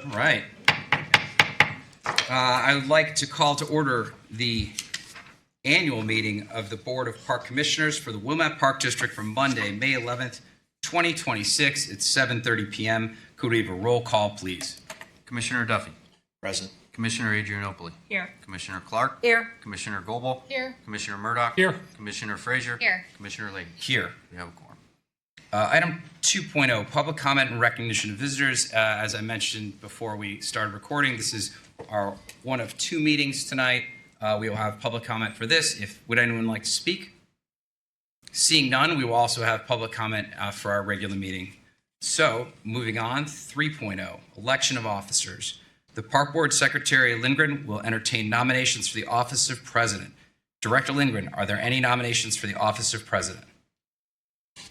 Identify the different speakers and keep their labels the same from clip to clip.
Speaker 1: All right. I would like to call to order the annual meeting of the Board of Park Commissioners for the Wilmette Park District for Monday, May 11th, 2026 at 7:30 p.m. Could we have a roll call, please?
Speaker 2: Commissioner Duffy.
Speaker 3: Present.
Speaker 2: Commissioner Adjourn.
Speaker 4: Here.
Speaker 2: Commissioner Clark.
Speaker 4: Here.
Speaker 2: Commissioner Goebel.
Speaker 4: Here.
Speaker 2: Commissioner Murdoch.
Speaker 3: Here.
Speaker 2: Commissioner Frazier.
Speaker 4: Here.
Speaker 2: Commissioner Leahy.
Speaker 1: Here.
Speaker 2: We have a quorum.
Speaker 1: Item 2.0, public comment and recognition of visitors. As I mentioned before we started recording, this is our one of two meetings tonight. We will have public comment for this. Would anyone like to speak? Seeing none, we will also have public comment for our regular meeting. So, moving on, 3.0, election of officers. The Park Board Secretary Lindgren will entertain nominations for the office of President. Director Lindgren, are there any nominations for the office of President?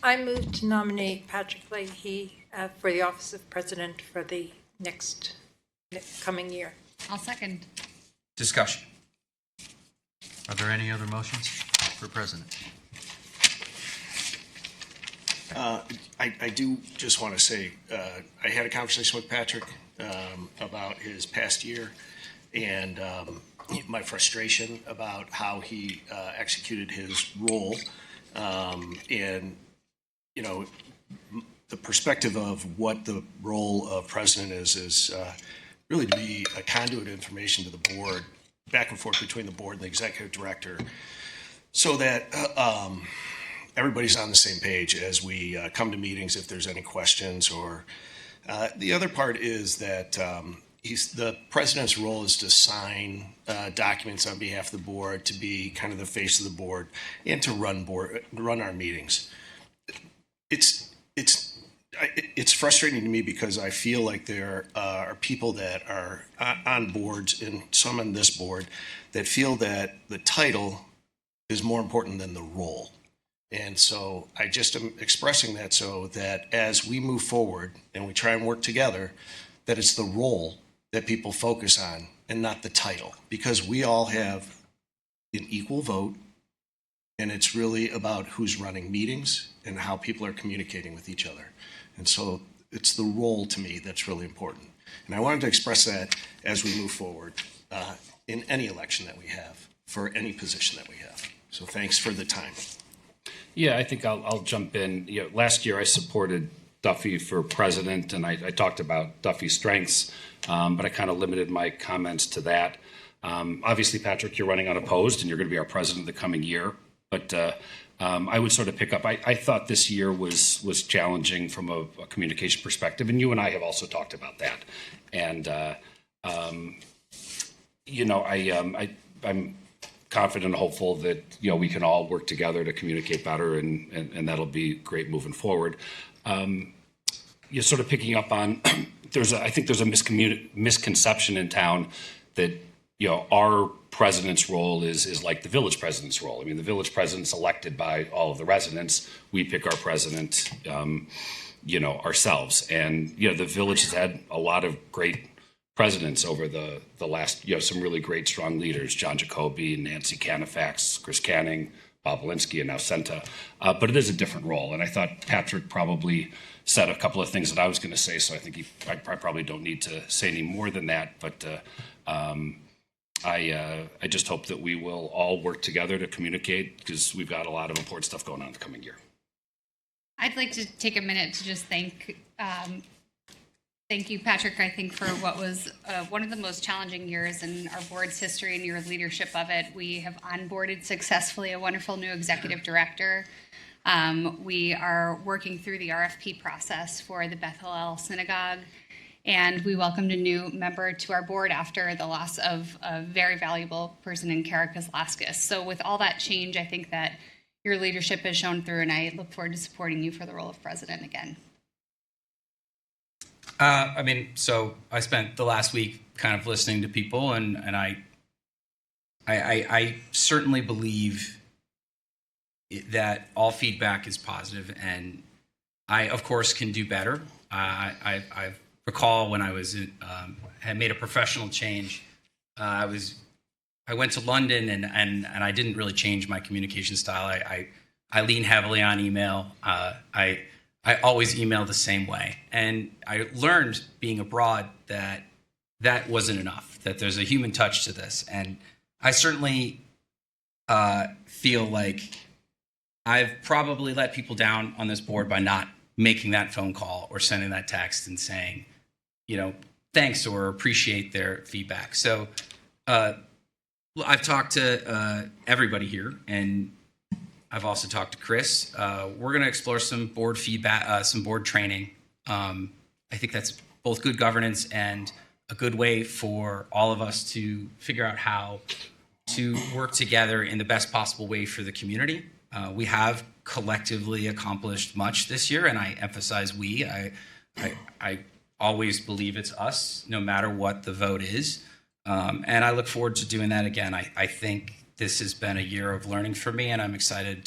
Speaker 4: I move to nominate Patrick Leahy for the office of president for the next coming year.
Speaker 5: I'll second.
Speaker 1: Discussion.
Speaker 2: Are there any other motions for president?
Speaker 3: I do just want to say, I had a conversation with Patrick about his past year and my frustration about how he executed his role. And, you know, the perspective of what the role of president is really to be a conduit of information to the board, back and forth between the board and the executive director, so that everybody's on the same page as we come to meetings if there's any questions. Or the other part is that the president's role is to sign documents on behalf of the board, to be kind of the face of the board, and to run our meetings. It's frustrating to me because I feel like there are people that are on boards, and some on this board, that feel that the title is more important than the role. And so I just am expressing that so that as we move forward and we try and work together, that it's the role that people focus on and not the title, because we all have an equal vote, and it's really about who's running meetings and how people are communicating with each other. And so it's the role to me that's really important. And I wanted to express that as we move forward in any election that we have, for any position that we have. So thanks for the time.
Speaker 6: Yeah, I think I'll jump in. Last year I supported Duffy for president, and I talked about Duffy's strengths, but I kind of limited my comments to that. Obviously, Patrick, you're running unopposed, and you're going to be our president the coming year. But I would sort of pick up. I thought this year was challenging from a communication perspective, and you and I have also talked about that. And I'm confident and hopeful that we can all work together to communicate better, and that'll be great moving forward. You're sort of picking up on I think there's a misconception in town that our president's role is like the village president's role. I mean, the village president's elected by all of the residents. We pick our president, ourselves. And the village has had a lot of great presidents over the last, some really great, strong leaders: John Jacoby, Nancy Canifax, Chris Canning, Bob Walensky, and now Senta. But it is a different role. And I thought Patrick probably said a couple of things that I was going to say, so I think I probably don't need to say any more than that. But I just hope that we will all work together to communicate, because we've got a lot of important stuff going on in the coming year.
Speaker 5: I'd like to take a minute to just thank you, Patrick, I think, for what was one of the most challenging years in our board's history and your leadership of it. We have onboarded successfully a wonderful new executive director. We are working through the RFP process for the Beth Hillel Synagogue, and we welcomed a new member to our board after the loss of a very valuable person in Kara Kozlaskis. So with all that change, I think that your leadership has shown through, and I look forward to supporting you for the role of president again.
Speaker 1: So I spent the last week kind of listening to people, and I certainly believe that all feedback is positive, and I, of course, can do better. I recall when I was had made a professional change. I went to London, and I didn't really change my communication style. I lean heavily on email. I always email the same way. And I learned being abroad that that wasn't enough, that there's a human touch to this. And I certainly feel like I've probably let people down on this board by not making that phone call or sending that text and saying, thanks or appreciate their feedback. So I've talked to everybody here, and I've also talked to Chris. We're going to explore some board feedback, some board training. I think that's both good governance and a good way for all of us to figure out how to work together in the best possible way for the community. We have collectively accomplished much this year, and I emphasize we. I always believe it's us, no matter what the vote is. And I look forward to doing that again. I think this has been a year of learning for me, and I'm excited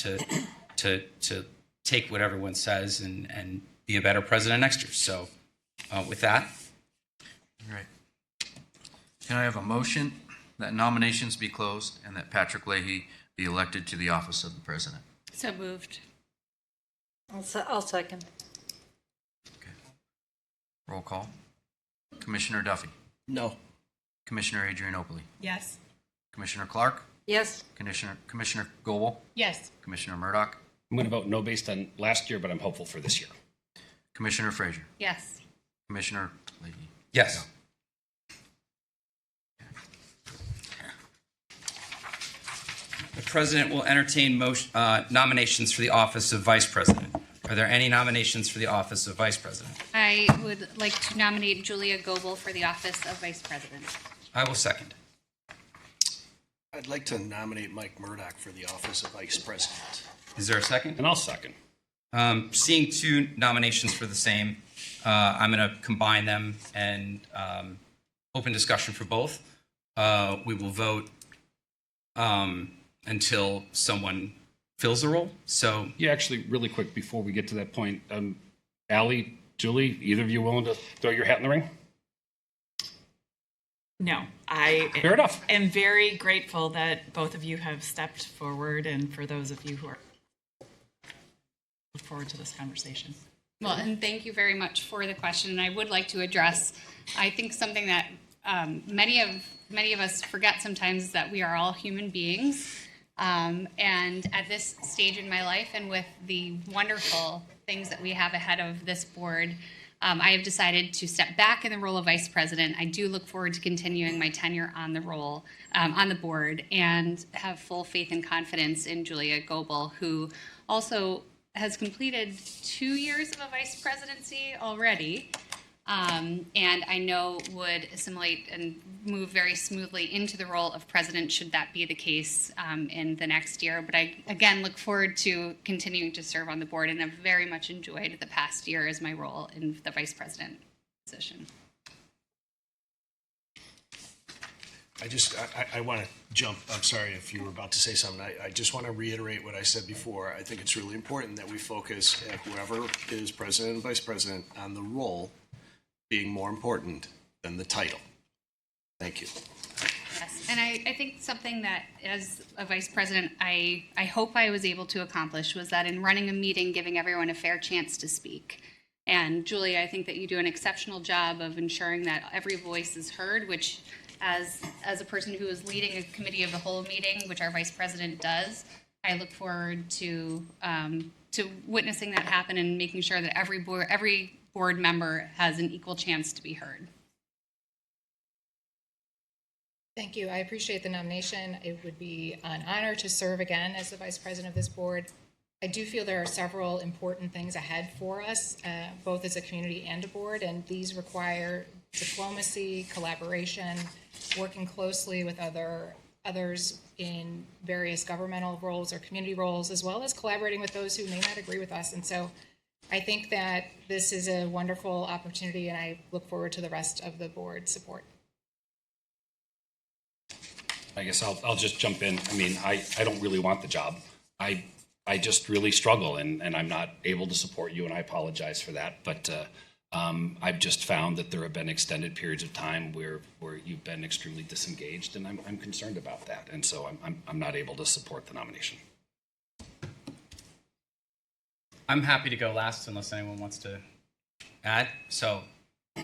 Speaker 1: to take what everyone says and be a better president next year. So with that.
Speaker 2: All right. Can I have a motion that nominations be closed and that Patrick Leahy be elected to the office of the president?
Speaker 5: So moved.
Speaker 4: I'll second.
Speaker 2: Okay. Roll call. Commissioner Duffy.
Speaker 3: No.
Speaker 2: Commissioner Adrianopoli.
Speaker 7: Yes.
Speaker 2: Commissioner Clark.
Speaker 4: Yes.
Speaker 2: Commissioner Goebel.
Speaker 7: Yes.
Speaker 2: Commissioner Murdoch.
Speaker 6: I'm going to vote no based on last year, but I'm hopeful for this year.
Speaker 2: Commissioner Frazier.
Speaker 5: Yes.
Speaker 2: Commissioner Leahy.
Speaker 1: Yes. The president will entertain nominations for the office of vice president. Are there any nominations for the office of vice president?
Speaker 5: I would like to nominate Julia Goebel for the office of vice president.
Speaker 1: I will second.
Speaker 3: I'd like to nominate Mike Murdoch for the office of vice president.
Speaker 1: Is there a second?
Speaker 6: And I'll second.
Speaker 1: Seeing two nominations for the same, I'm going to combine them and open discussion for both. We will vote until someone fills the role. So
Speaker 6: Yeah, actually, really quick before we get to that point, Allie, Julie, either of you willing to throw your hat in the ring?
Speaker 7: No, I
Speaker 6: Fair enough.
Speaker 7: am very grateful that both of you have stepped forward, and for those of you who are look forward to this conversation.
Speaker 5: Well, and thank you very much for the question. And I would like to address, I think something that many of us forget sometimes is that we are all human beings. And at this stage in my life, and with the wonderful things that we have ahead of this board, I have decided to step back in the role of vice president. I do look forward to continuing my tenure on the role, on the board, and have full faith and confidence in Julia Goebel, who also has completed 2 years of a vice presidency already, and I know would assimilate and move very smoothly into the role of president should that be the case in the next year. But I, again, look forward to continuing to serve on the board, and have very much enjoyed the past year as my role in the vice president position.
Speaker 3: I want to jump, I'm sorry if you were about to say something. I just want to reiterate what I said before. I think it's really important that we focus, whoever is president and vice president, on the role being more important than the title. Thank you.
Speaker 5: Yes, and I think something that, as a vice president, I hope I was able to accomplish was that in running a meeting, giving everyone a fair chance to speak. And Julie, I think that you do an exceptional job of ensuring that every voice is heard, which as a person who is leading a committee of the whole meeting, which our vice president does, I look forward to witnessing that happen and making sure that every board member has an equal chance to be heard.
Speaker 8: Thank you. I appreciate the nomination. It would be an honor to serve again as the vice president of this board. I do feel there are several important things ahead for us, both as a community and a board, and these require diplomacy, collaboration, working closely with others in various governmental roles or community roles, as well as collaborating with those who may not agree with us. And so I think that this is a wonderful opportunity, and I look forward to the rest of the board's support.
Speaker 6: I guess I'll just jump in. I mean, I don't really want the job. I just really struggle, and I'm not able to support you, and I apologize for that. But I've just found that there have been extended periods of time where you've been extremely disengaged, and I'm concerned about that. And so I'm not able to support the nomination.
Speaker 1: I'm happy to go last unless anyone wants to add. So,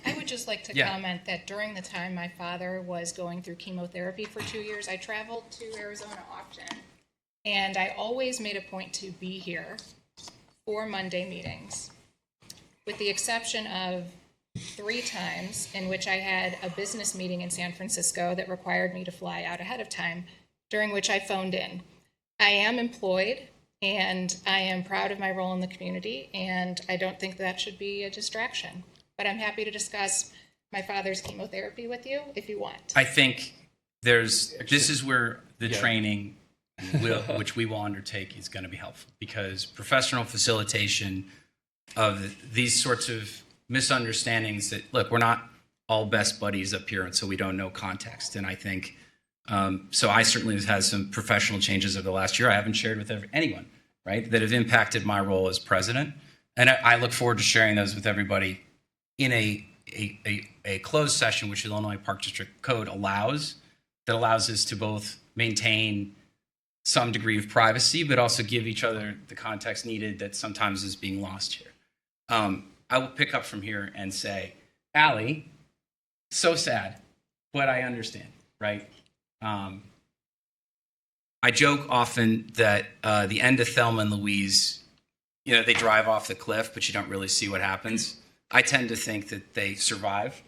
Speaker 8: I would just like to
Speaker 1: Yeah.
Speaker 8: comment that during the time my father was going through chemotherapy for 2 years, I traveled to Arizona often. And I always made a point to be here for Monday meetings, with the exception of 3 times in which I had a business meeting in San Francisco that required me to fly out ahead of time, during which I phoned in. I am employed, and I am proud of my role in the community, and I don't think that should be a distraction. But I'm happy to discuss my father's chemotherapy with you if you want.
Speaker 1: I think this is where the training which we will undertake is going to be helpful, because professional facilitation of these sorts of misunderstandings that, look, we're not all best buddies up here, and so we don't know context. And I think, so I certainly have had some professional changes over the last year I haven't shared with anyone, right, that have impacted my role as president. And I look forward to sharing those with everybody in a closed session, which the Illinois Park District Code allows us to both maintain some degree of privacy, but also give each other the context needed that sometimes is being lost here. I will pick up from here and say, Allie, so sad, but I understand, right? I joke often that the end of Thelma and Louise, they drive off the cliff, but you don't really see what happens. I tend to think that they survive.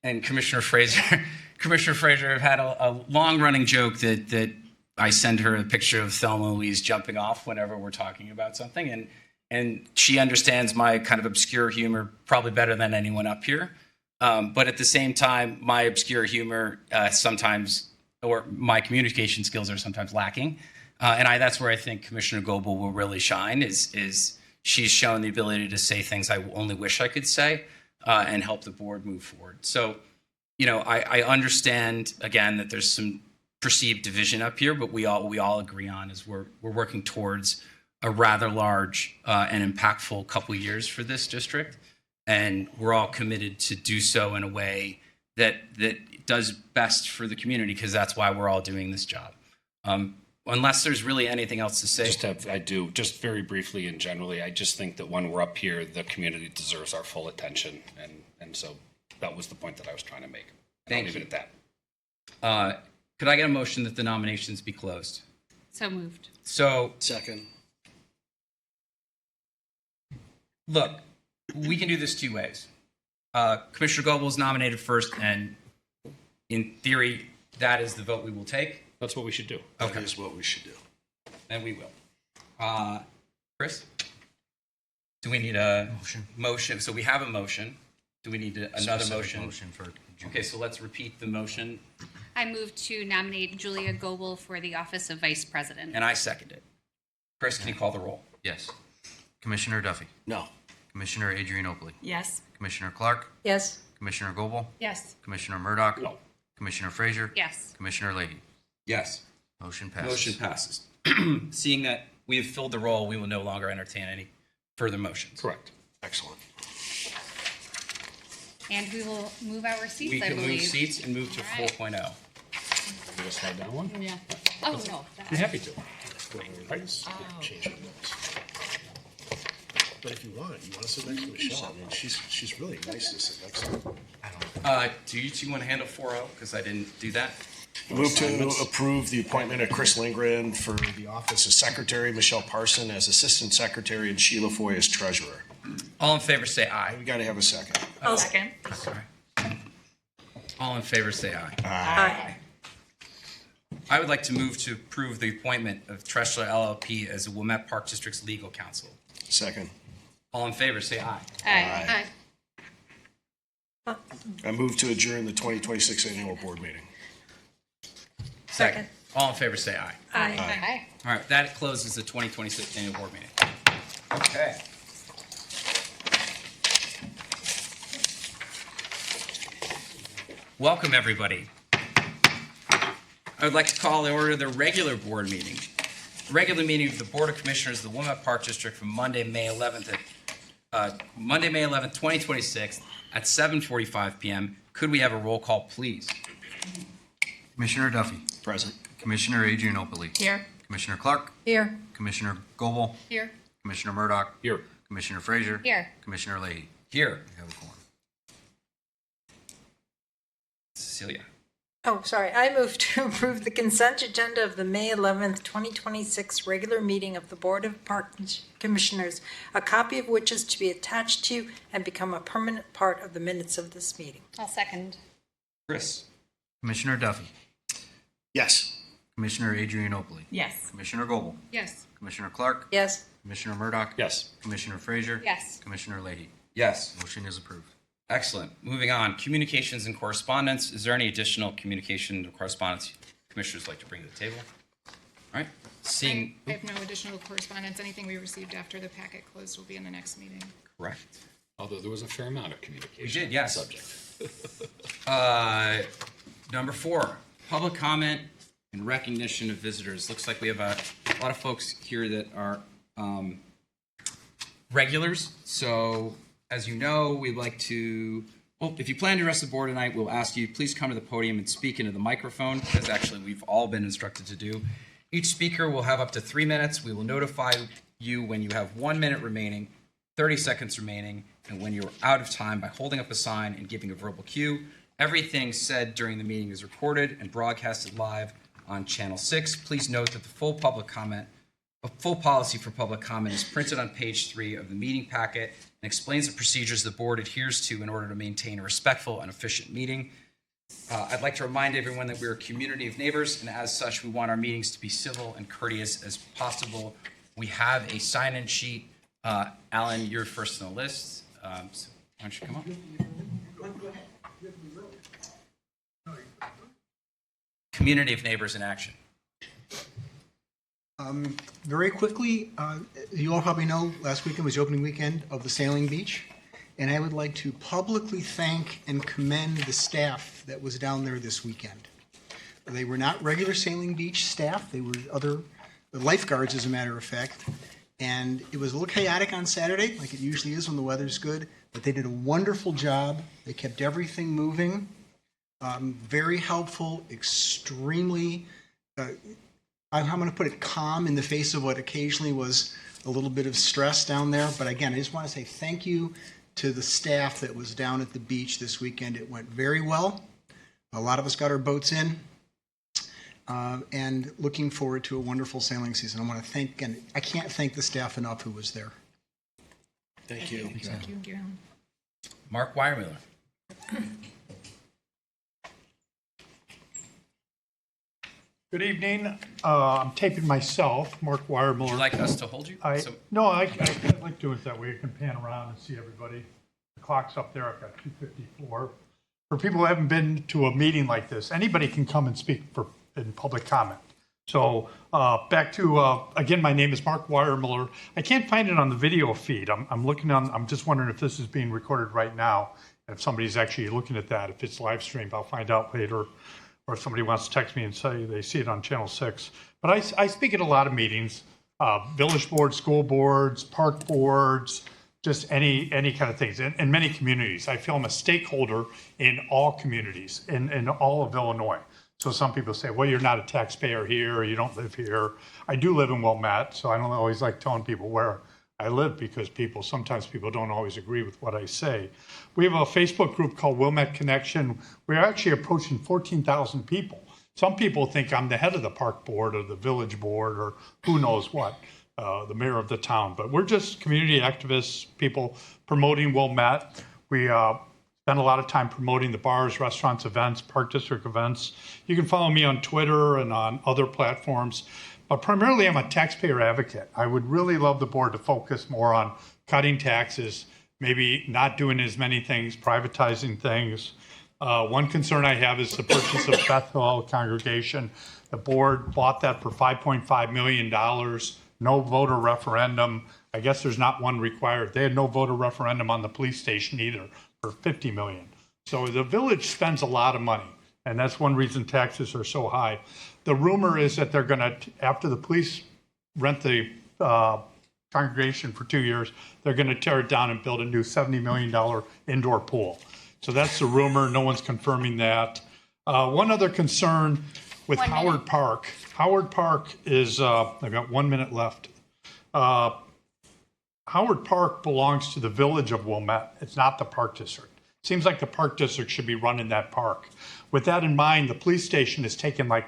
Speaker 1: And Commissioner Fraser have had a long-running joke that I send her a picture of Thelma and Louise jumping off whenever we're talking about something. And she understands my kind of obscure humor probably better than anyone up here. But at the same time, my obscure humor sometimes, or my communication skills are sometimes lacking. And that's where I think Commissioner Goebel will really shine, is she's shown the ability to say things I only wish I could say and help the board move forward. So, I understand, again, that there's some perceived division up here, but we all agree on is we're working towards a rather large and impactful couple years for this district, and we're all committed to do so in a way that does best for the community, because that's why we're all doing this job. Unless there's really anything else to say.
Speaker 6: Just very briefly and generally, I just think that when we're up here, the community deserves our full attention, and so that was the point that I was trying to make. I'll leave it at that.
Speaker 1: Could I get a motion that the nominations be closed?
Speaker 5: So moved.
Speaker 1: So,
Speaker 3: Second.
Speaker 1: look, we can do this 2 ways. Commissioner Goebel is nominated first, and in theory, that is the vote we will take.
Speaker 6: That's what we should do.
Speaker 3: That is what we should do.
Speaker 1: And we will. Chris? Do we need a motion? So we have a motion. Do we need another motion? Okay, so let's repeat the motion,
Speaker 5: I move to nominate Julia Goebel for the office of Vice President.
Speaker 1: and I second it. Chris, can you call the roll?
Speaker 2: Yes. Commissioner Duffy.
Speaker 3: No.
Speaker 2: Commissioner Adrianople.
Speaker 7: Yes.
Speaker 2: Commissioner Clark.
Speaker 4: Yes.
Speaker 2: Commissioner Goebel.
Speaker 8: Yes.
Speaker 2: Commissioner Murdoch.
Speaker 6: No.
Speaker 2: Commissioner Frazier.
Speaker 5: Yes.
Speaker 2: Commissioner Leahy.
Speaker 1: Yes.
Speaker 2: Motion passes.
Speaker 1: Motion passes. Seeing that we have filled the role, we will no longer entertain any further motions.
Speaker 6: Correct.
Speaker 3: Excellent.
Speaker 5: And we will move our seats,
Speaker 1: We
Speaker 5: I
Speaker 1: can
Speaker 5: believe.
Speaker 1: move seats and move to
Speaker 5: All right.
Speaker 1: 4.0.
Speaker 6: You gonna slide down one?
Speaker 5: Yeah. Oh, no.
Speaker 6: I'm happy to.
Speaker 9: Change her notes. But if you want to sit next to Michelle. I mean, she's really nice to sit next to.
Speaker 1: Do you two want to handle 4.0? Because I didn't do that.
Speaker 3: Move to approve the appointment of Chris Lindgren for the office of secretary, Michelle Parson as assistant secretary, and Sheila Foy as treasurer.
Speaker 1: All in favor, say aye.
Speaker 3: We got to have a second.
Speaker 7: Second.
Speaker 1: All in favor, say aye.
Speaker 4: Aye.
Speaker 1: I would like to move to approve the appointment of Treshler LLP as the Wilmette Park District's legal counsel.
Speaker 3: Second.
Speaker 1: All in favor, say aye.
Speaker 5: Aye.
Speaker 3: I move to adjourn the 2026 annual board meeting.
Speaker 4: Second.
Speaker 1: All in favor, say aye.
Speaker 4: Aye.
Speaker 8: Aye.
Speaker 1: All right, that closes the 2026 annual board meeting. Okay. Welcome, everybody. I would like to call to order the regular board meeting. The regular meeting of the Board of Commissioners of the Wilmette Park District from Monday, May 11th, 2026 at 7:45 p.m. Could we have a roll call, please?
Speaker 2: Commissioner Duffy.
Speaker 3: Present.
Speaker 2: Commissioner Adrianople.
Speaker 7: Here.
Speaker 2: Commissioner Clark.
Speaker 4: Here.
Speaker 2: Commissioner Goebel.
Speaker 5: Here.
Speaker 2: Commissioner Murdoch?
Speaker 6: Here.
Speaker 2: Commissioner Frazier?
Speaker 5: Here.
Speaker 2: Commissioner Leahy?
Speaker 1: Here.
Speaker 2: We have a quorum.
Speaker 1: Cecilia.
Speaker 4: Oh, sorry. I move to approve the consent agenda of the May 11th, 2026 regular meeting of the Board of Park Commissioners, a copy of which is to be attached to and become a permanent part of the minutes of this meeting.
Speaker 5: I'll second.
Speaker 1: Chris.
Speaker 2: Commissioner Duffy?
Speaker 3: Yes.
Speaker 2: Commissioner Adrianople?
Speaker 7: Yes.
Speaker 2: Commissioner Goble?
Speaker 8: Yes.
Speaker 2: Commissioner Clark?
Speaker 4: Yes.
Speaker 2: Commissioner Murdoch?
Speaker 6: Yes.
Speaker 2: Commissioner Frazier?
Speaker 5: Yes.
Speaker 2: Commissioner Leahy?
Speaker 1: Yes.
Speaker 2: Motion is approved.
Speaker 1: Excellent. Moving on. Communications and correspondence. Is there any additional communication or correspondence commissioners like to bring to the table? All right. Seeing.
Speaker 8: I have no additional correspondence. Anything we received after the packet closed will be in the next meeting.
Speaker 1: Correct.
Speaker 6: Although there was a fair amount of communication.
Speaker 1: We did,
Speaker 6: on the
Speaker 1: yes.
Speaker 6: Subject.
Speaker 1: Number 4, public comment and recognition of visitors. Looks like we have a lot of folks here that are regulars. So, as you know, we'd like to, well, if you plan to address the board tonight, we'll ask you, please come to the podium and speak into the microphone, as actually we've all been instructed to do. Each speaker will have up to 3 minutes. We will notify you when you have 1 minute remaining, 30 seconds remaining, and when you're out of time by holding up a sign and giving a verbal cue. Everything said during the meeting is recorded and broadcasted live on Channel 6. Please note that the full policy for public comment is printed on page 3 of the meeting packet and explains the procedures the board adheres to in order to maintain a respectful and efficient meeting. I'd like to remind everyone that we're a community of neighbors, and as such, we want our meetings to be civil and courteous as possible. We have a sign-in sheet. Alan, you're first on the list. So why don't you come up? Community of neighbors in action.
Speaker 10: Very quickly, you all probably know last weekend was the opening weekend of the Sailing Beach, and I would like to publicly thank and commend the staff that was down there this weekend. They were not regular Sailing Beach staff, they were other lifeguards, as a matter of fact, and it was a little chaotic on Saturday, like it usually is when the weather's good, but they did a wonderful job. They kept everything moving. Very helpful, extremely, I'm going to put it calm in the face of what occasionally was a little bit of stress down there. But again, I just want to say thank you to the staff that was down at the beach this weekend. It went very well. A lot of us got our boats in, and looking forward to a wonderful sailing season. I want to thank, and I can't thank the staff enough who was there.
Speaker 3: Thank you.
Speaker 8: Thank you, Garen.
Speaker 1: Mark Weiermuller.
Speaker 11: Good evening. I'm taping myself, Mark Weiermuller.
Speaker 1: Would you like us to hold you?
Speaker 11: I
Speaker 1: So-
Speaker 11: kind of like doing it that way. I can pan around and see everybody. The clock's up there. I've got 2:54. For people who haven't been to a meeting like this, anybody can come and speak in public comment. So back to, again, my name is Mark Weiermuller. I can't find it on the video feed. I'm just wondering if this is being recorded right now. And if somebody's actually looking at that, if it's live streamed, I'll find out later. Or if somebody wants to text me and say they see it on Channel 6. But I speak at a lot of meetings, village boards, school boards, park boards, just any kind of things, in many communities. I feel I'm a stakeholder in all communities, in all of Illinois. So some people say, well, you're not a taxpayer here, or you don't live here. I do live in Wilmette, so I don't always like telling people where I live because sometimes people don't always agree with what I say. We have a Facebook group called Wilmette Connection. We're actually approaching 14,000 people. Some people think I'm the head of the park board or the village board or who knows what, the mayor of the town. But we're just community activists, people promoting Wilmette. We spend a lot of time promoting the bars, restaurants, events, park district events. You can follow me on Twitter and on other platforms. But primarily, I'm a taxpayer advocate. I would really love the board to focus more on cutting taxes, maybe not doing as many things, privatizing things. One concern I have is the purchase of Bethel Congregation. The board bought that for $5.5 million, no voter referendum. I guess there's not one required. They had no voter referendum on the police station either for $50 million. So the village spends a lot of money, and that's one reason taxes are so high. The rumor is that they're going to, after the police rent the congregation for 2 years, they're going to tear it down and build a new $70 million indoor pool. So that's the rumor. No one's confirming that. One other concern with Howard Park. Howard Park is, I've got 1 minute left. Howard Park belongs to the village of Wilmette. It's not the park district. Seems like the park district should be running that park. With that in mind, the police station has taken like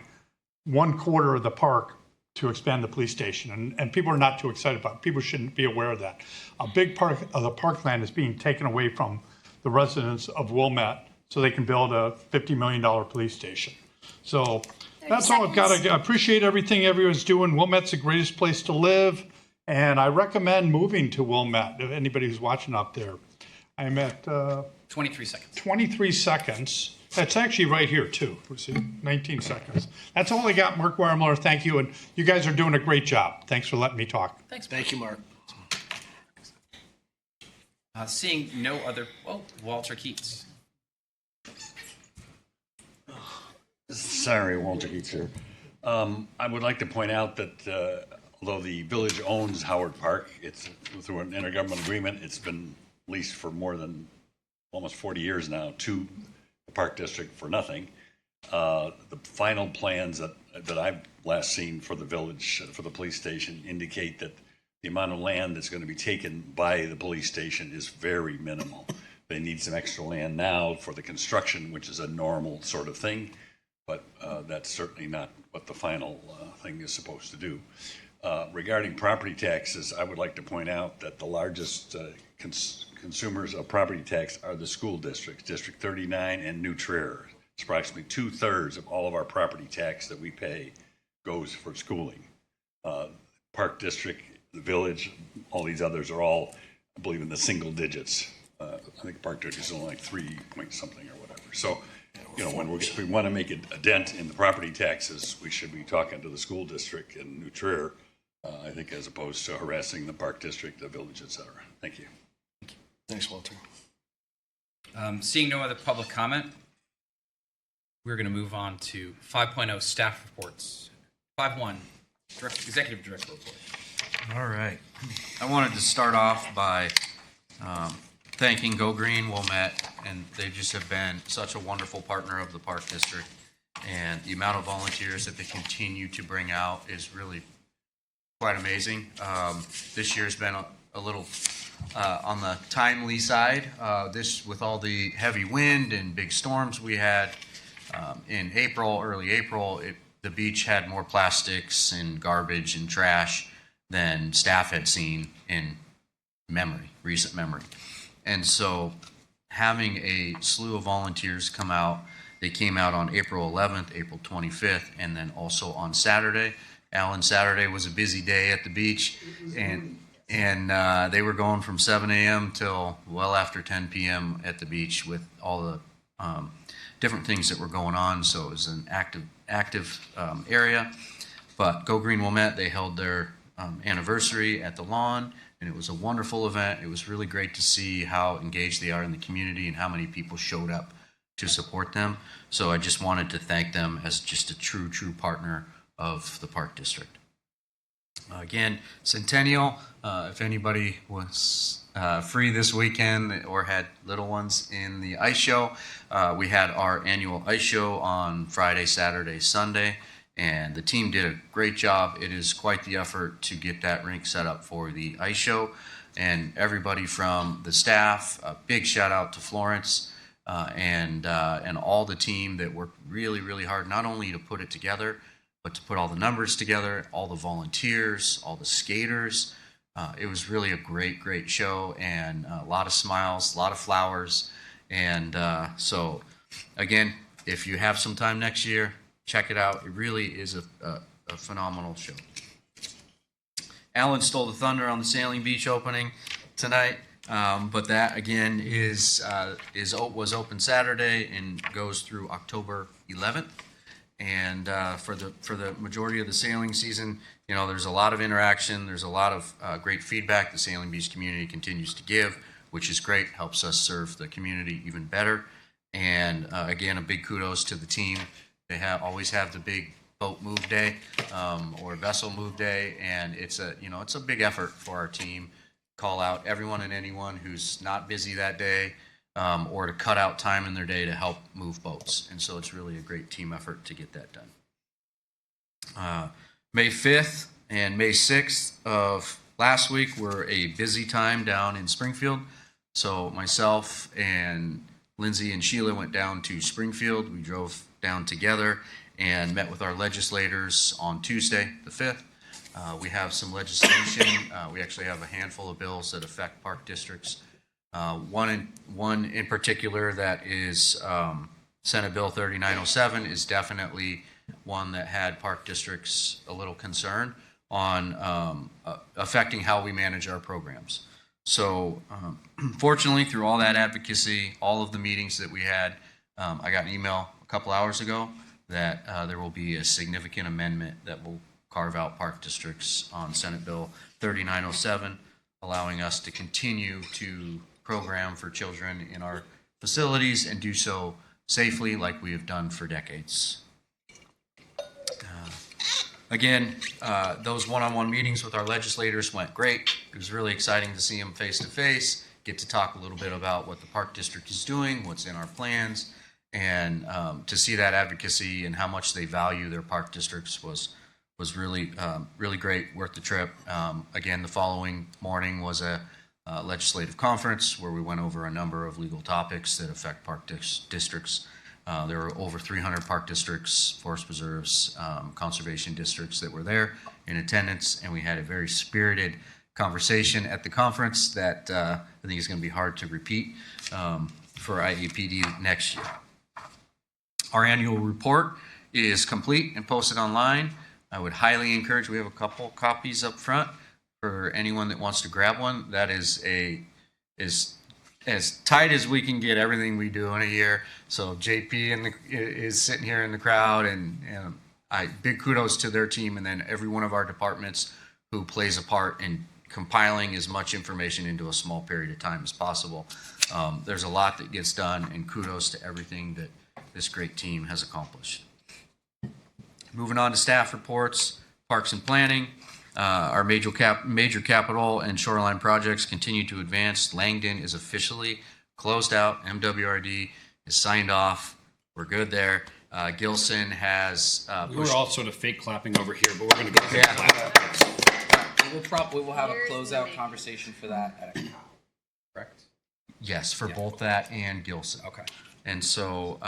Speaker 11: 1/4 of the park to expand the police station, and people are not too excited about it. People shouldn't be aware of that. A big part of the parkland is being taken away from the residents of Wilmette so they can build a $50 million police station. So that's all I've got. I appreciate everything everyone's doing. Wilmette's the greatest place to live, and I recommend moving to Wilmette, if anybody who's watching up there. I'm at
Speaker 1: 23 seconds.
Speaker 11: 23 seconds. That's actually right here, too. See, 19 seconds. That's all I got, Mark Weimermuller. Thank you, and you guys are doing a great job. Thanks for letting me talk.
Speaker 3: Thank you, Mark.
Speaker 1: Seeing no other, Walter Keats.
Speaker 12: Sorry, Walter Keats here. I would like to point out that although the village owns Howard Park, it's through an intergovernmental agreement. It's been leased for more than almost 40 years now to the Park District for nothing. The final plans that I've last seen for the village, for the police station, indicate that the amount of land that's going to be taken by the police station is very minimal. They need some extra land now for the construction, which is a normal sort of thing, but that's certainly not what the final thing is supposed to do. Regarding property taxes, I would like to point out that the largest consumers of property tax are the school districts, District 39 and New Trier. It's approximately 2/3 of all of our property tax that we pay goes for schooling. Park District, the village, all these others are all, I believe, in the single digits. I think Park District is only like 3 point something or whatever. So, you know, when we want to make a dent in the property taxes, we should be talking to the school district in New Trier, I think, as opposed to harassing the Park District, the village, et cetera. Thank you.
Speaker 3: Thanks, Walter.
Speaker 1: Seeing no other public comment, we're going to move on to 5.0 staff reports. 5.1 executive director report.
Speaker 2: All right. I wanted to start off by thanking Go Green Wilmette, and they just have been such a wonderful partner of the Park District. And the amount of volunteers that they continue to bring out is really quite amazing. This year's been a little on the timely side. This, with all the heavy wind and big storms we had in April, early April, the beach had more plastics and garbage and trash than staff had seen in recent memory. And so having a slew of volunteers come out, they came out on April 11th, April 25th, and then also on Saturday. Alan, Saturday was a busy day at the beach, and they were going from 7 a.m. till well after 10 p.m. at the beach with all the different things that were going on. So it was an active area. But Go Green Wilmette, they held their anniversary at the lawn, and it was a wonderful event. It was really great to see how engaged they are in the community and how many people showed up to support them. So I just wanted to thank them as just a true partner of the Park District. Again, Centennial, if anybody was free this weekend or had little ones in the ice show, we had our annual ice show on Friday, Saturday, Sunday, and the team did a great job. It is quite the effort to get that rink set up for the ice show, and everybody from the staff, a big shout out to Florence and all the team that worked really hard, not only to put it together, but to put all the numbers together, all the volunteers, all the skaters. It was really a great show, and a lot of smiles, a lot of flowers. And so, again, if you have some time next year, check it out. It really is a phenomenal show. Alan stole the thunder on the Sailing Beach opening tonight, but that, again, was open Saturday and goes through October 11th. And for the majority of the sailing season, you know, there's a lot of interaction. There's a lot of great feedback the Sailing Beach community continues to give, which is great. Helps us serve the community even better. And again, a big kudos to the team. They always have the big boat move day or vessel move day, and it's a big effort for our team. Call out everyone and anyone who's not busy that day. Or to cut out time in their day to help move boats. And so it's really a great team effort to get that done. May 5th and May 6th of last week were a busy time down in Springfield. So myself and Lindsay and Sheila went down to Springfield. We drove down together and met with our legislators on Tuesday, the 5th. We have some legislation. We actually have a handful of bills that affect park districts. One in particular that is Senate Bill 3907 is definitely one that had park districts a little concerned on affecting how we manage our programs. So fortunately, through all that advocacy, all of the meetings that we had, I got an email a couple hours ago that there will be a significant amendment that will carve out park districts on Senate Bill 3907, allowing us to continue to program for children in our facilities and do so safely like we have done for decades. Again, those one-on-one meetings with our legislators went great. It was really exciting to see them face-to-face, get to talk a little bit about what the park district is doing, what's in our plans, and to see that advocacy and how much they value their park districts was really really great, worth the trip. Again, the following morning was a legislative conference where we went over a number of legal topics that affect park districts. There were over 300 park districts, forest preserves, conservation districts that were there in attendance, and we had a very spirited conversation at the conference that I think is going to be hard to repeat for IAPD next year. Our annual report is complete and posted online. I would highly encourage, we have a couple copies up front for anyone that wants to grab one. That is as tight as we can get everything we do in a year. So JP is sitting here in the crowd, and big kudos to their team, and then every one of our departments who plays a part in compiling as much information into a small period of time as possible. There's a lot that gets done, and kudos to everything that this great team has accomplished. Moving on to staff reports, parks and planning. Our major capital and shoreline projects continue to advance. Langdon is officially closed out. MWRD is signed off. We're good there. Gilson has
Speaker 6: We were all sort of fake clapping over here, but we're going to go ahead and clap.
Speaker 1: We will have a closeout conversation for that at a correct?
Speaker 2: Yes, for both that and Gilson.
Speaker 1: Okay.
Speaker 2: And so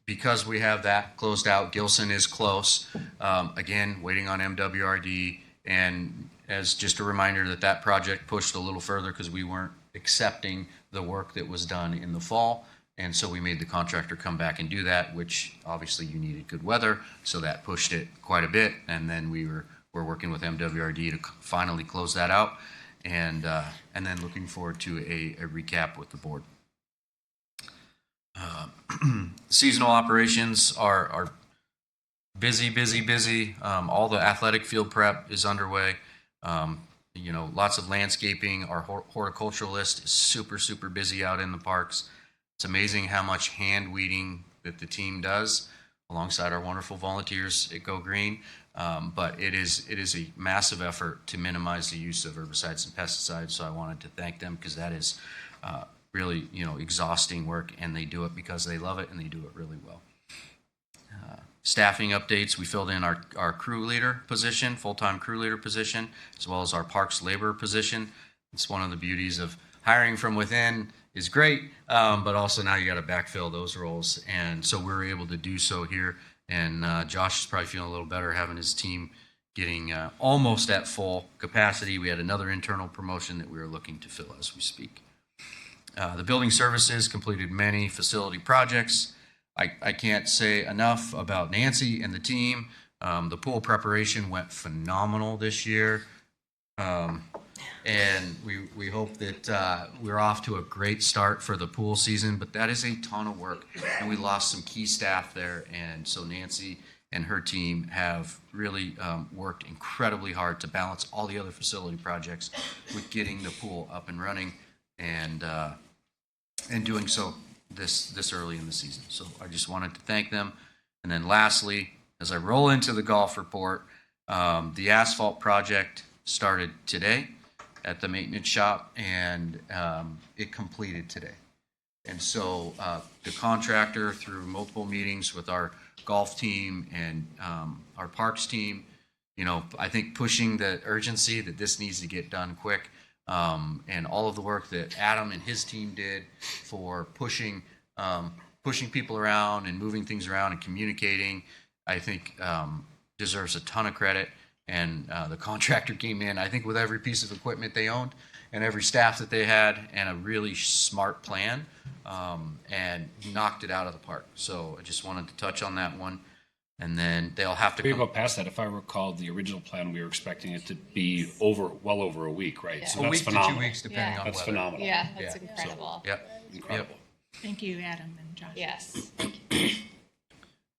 Speaker 2: because we have that closed out, Gilson is close. Again, waiting on MWRD. And as just a reminder that project pushed a little further because we weren't accepting the work that was done in the fall. And so we made the contractor come back and do that, which obviously you needed good weather. So that pushed it quite a bit. And then we're working with MWRD to finally close that out. And then looking forward to a recap with the board. Seasonal operations are busy. All the athletic field prep is underway. Lots of landscaping. Our horticulturalist is super busy out in the parks. It's amazing how much hand weeding that the team does alongside our wonderful volunteers at Go Green. But it is a massive effort to minimize the use of herbicides and pesticides. So I wanted to thank them because that is really exhausting work, and they do it because they love it and they do it really well. Staffing updates, we filled in our crew leader position, full-time crew leader position, as well as our parks labor position. It's one of the beauties of hiring from within is great, but also now you got to backfill those roles. And so we're able to do so here. And Josh is probably feeling a little better having his team getting almost at full capacity. We had another internal promotion that we are looking to fill as we speak. The building services completed many facility projects. I can't say enough about Nancy and the team. The pool preparation went phenomenal this year. And we hope that we're off to a great start for the pool season, but that is a ton of work. And we lost some key staff there. And so Nancy and her team have really worked incredibly hard to balance all the other facility projects with getting the pool up and running and doing so this early in the season. So I just wanted to thank them. And then lastly, as I roll into the golf report, the asphalt project started today at the maintenance shop, and it completed today. And so the contractor, through multiple meetings with our golf team and our parks team, I think pushing the urgency that this needs to get done quick, and all of the work that Adam and his team did for pushing people around and moving things around and communicating, I think deserves a ton of credit. And the contractor came in, I think, with every piece of equipment they owned and every staff that they had and a really smart plan, and knocked it out of the park. So I just wanted to touch on that one. And then they'll have to
Speaker 6: Before you
Speaker 2: come.
Speaker 6: go past that, if I recall, the original plan, we were expecting it to be well over a week, right? So
Speaker 2: A
Speaker 6: that's
Speaker 2: week to
Speaker 6: phenomenal.
Speaker 2: 2 weeks, depending
Speaker 8: Yeah.
Speaker 2: on
Speaker 6: That's
Speaker 2: weather.
Speaker 6: phenomenal.
Speaker 8: Yeah, that's
Speaker 2: Yeah.
Speaker 8: incredible.
Speaker 2: Yep.
Speaker 6: Incredible.
Speaker 7: Thank you, Adam and Josh.
Speaker 8: Yes.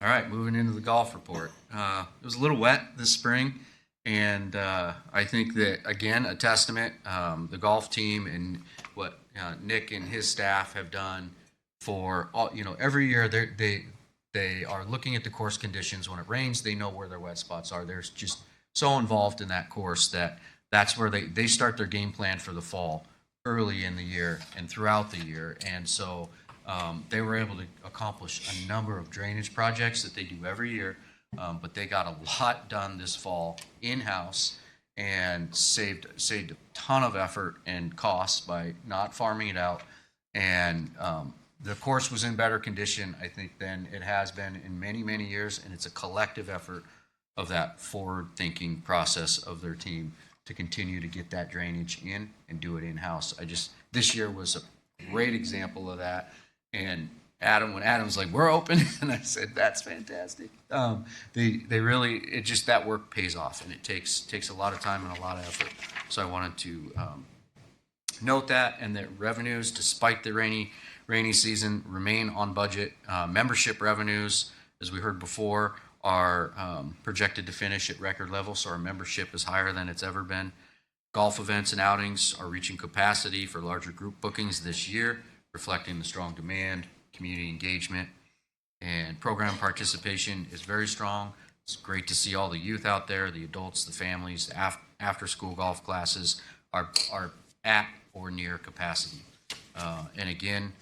Speaker 2: All right, moving into the golf report. It was a little wet this spring, and I think that, again, a testament, the golf team and what Nick and his staff have done for all, every year they are looking at the course conditions. When it rains, they know where their wet spots are. They're just so involved in that course that's where they start their game plan for the fall early in the year and throughout the year. And so they were able to accomplish a number of drainage projects that they do every year, but they got a lot done this fall in-house and saved a ton of effort and costs by not farming it out. And the course was in better condition, I think, than it has been in many, many years, and it's a collective effort of that forward-thinking process of their team to continue to get that drainage in and do it in-house. This year was a great example of that. And when Adam's like, we're open, and I said, that's fantastic. They really, that work pays off, and it takes a lot of time and a lot of effort. So I wanted to note that, and that revenues, despite the rainy season, remain on budget. Membership revenues, as we heard before, are projected to finish at record levels, so our membership is higher than it's ever been. Golf events and outings are reaching capacity for larger group bookings this year, reflecting the strong demand, community engagement, and program participation is very strong. It's great to see all the youth out there, the adults, the families, after-school golf classes are at or near capacity. And again,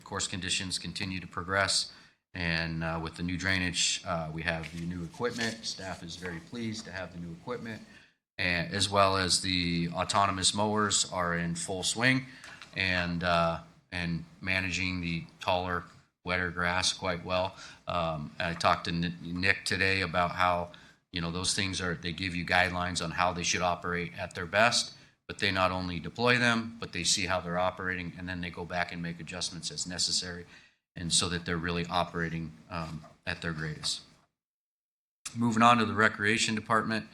Speaker 2: course conditions continue to progress. And with the new drainage, we have the new equipment. Staff is very pleased to have the new equipment, and as well as the autonomous mowers are in full swing, and managing the taller, wetter grass quite well. I talked to Nick today about how those things they give you guidelines on how they should operate at their best. But they not only deploy them, but they see how they're operating, and then they go back and make adjustments as necessary, and so that they're really operating at their greatest. Moving on to the recreation department,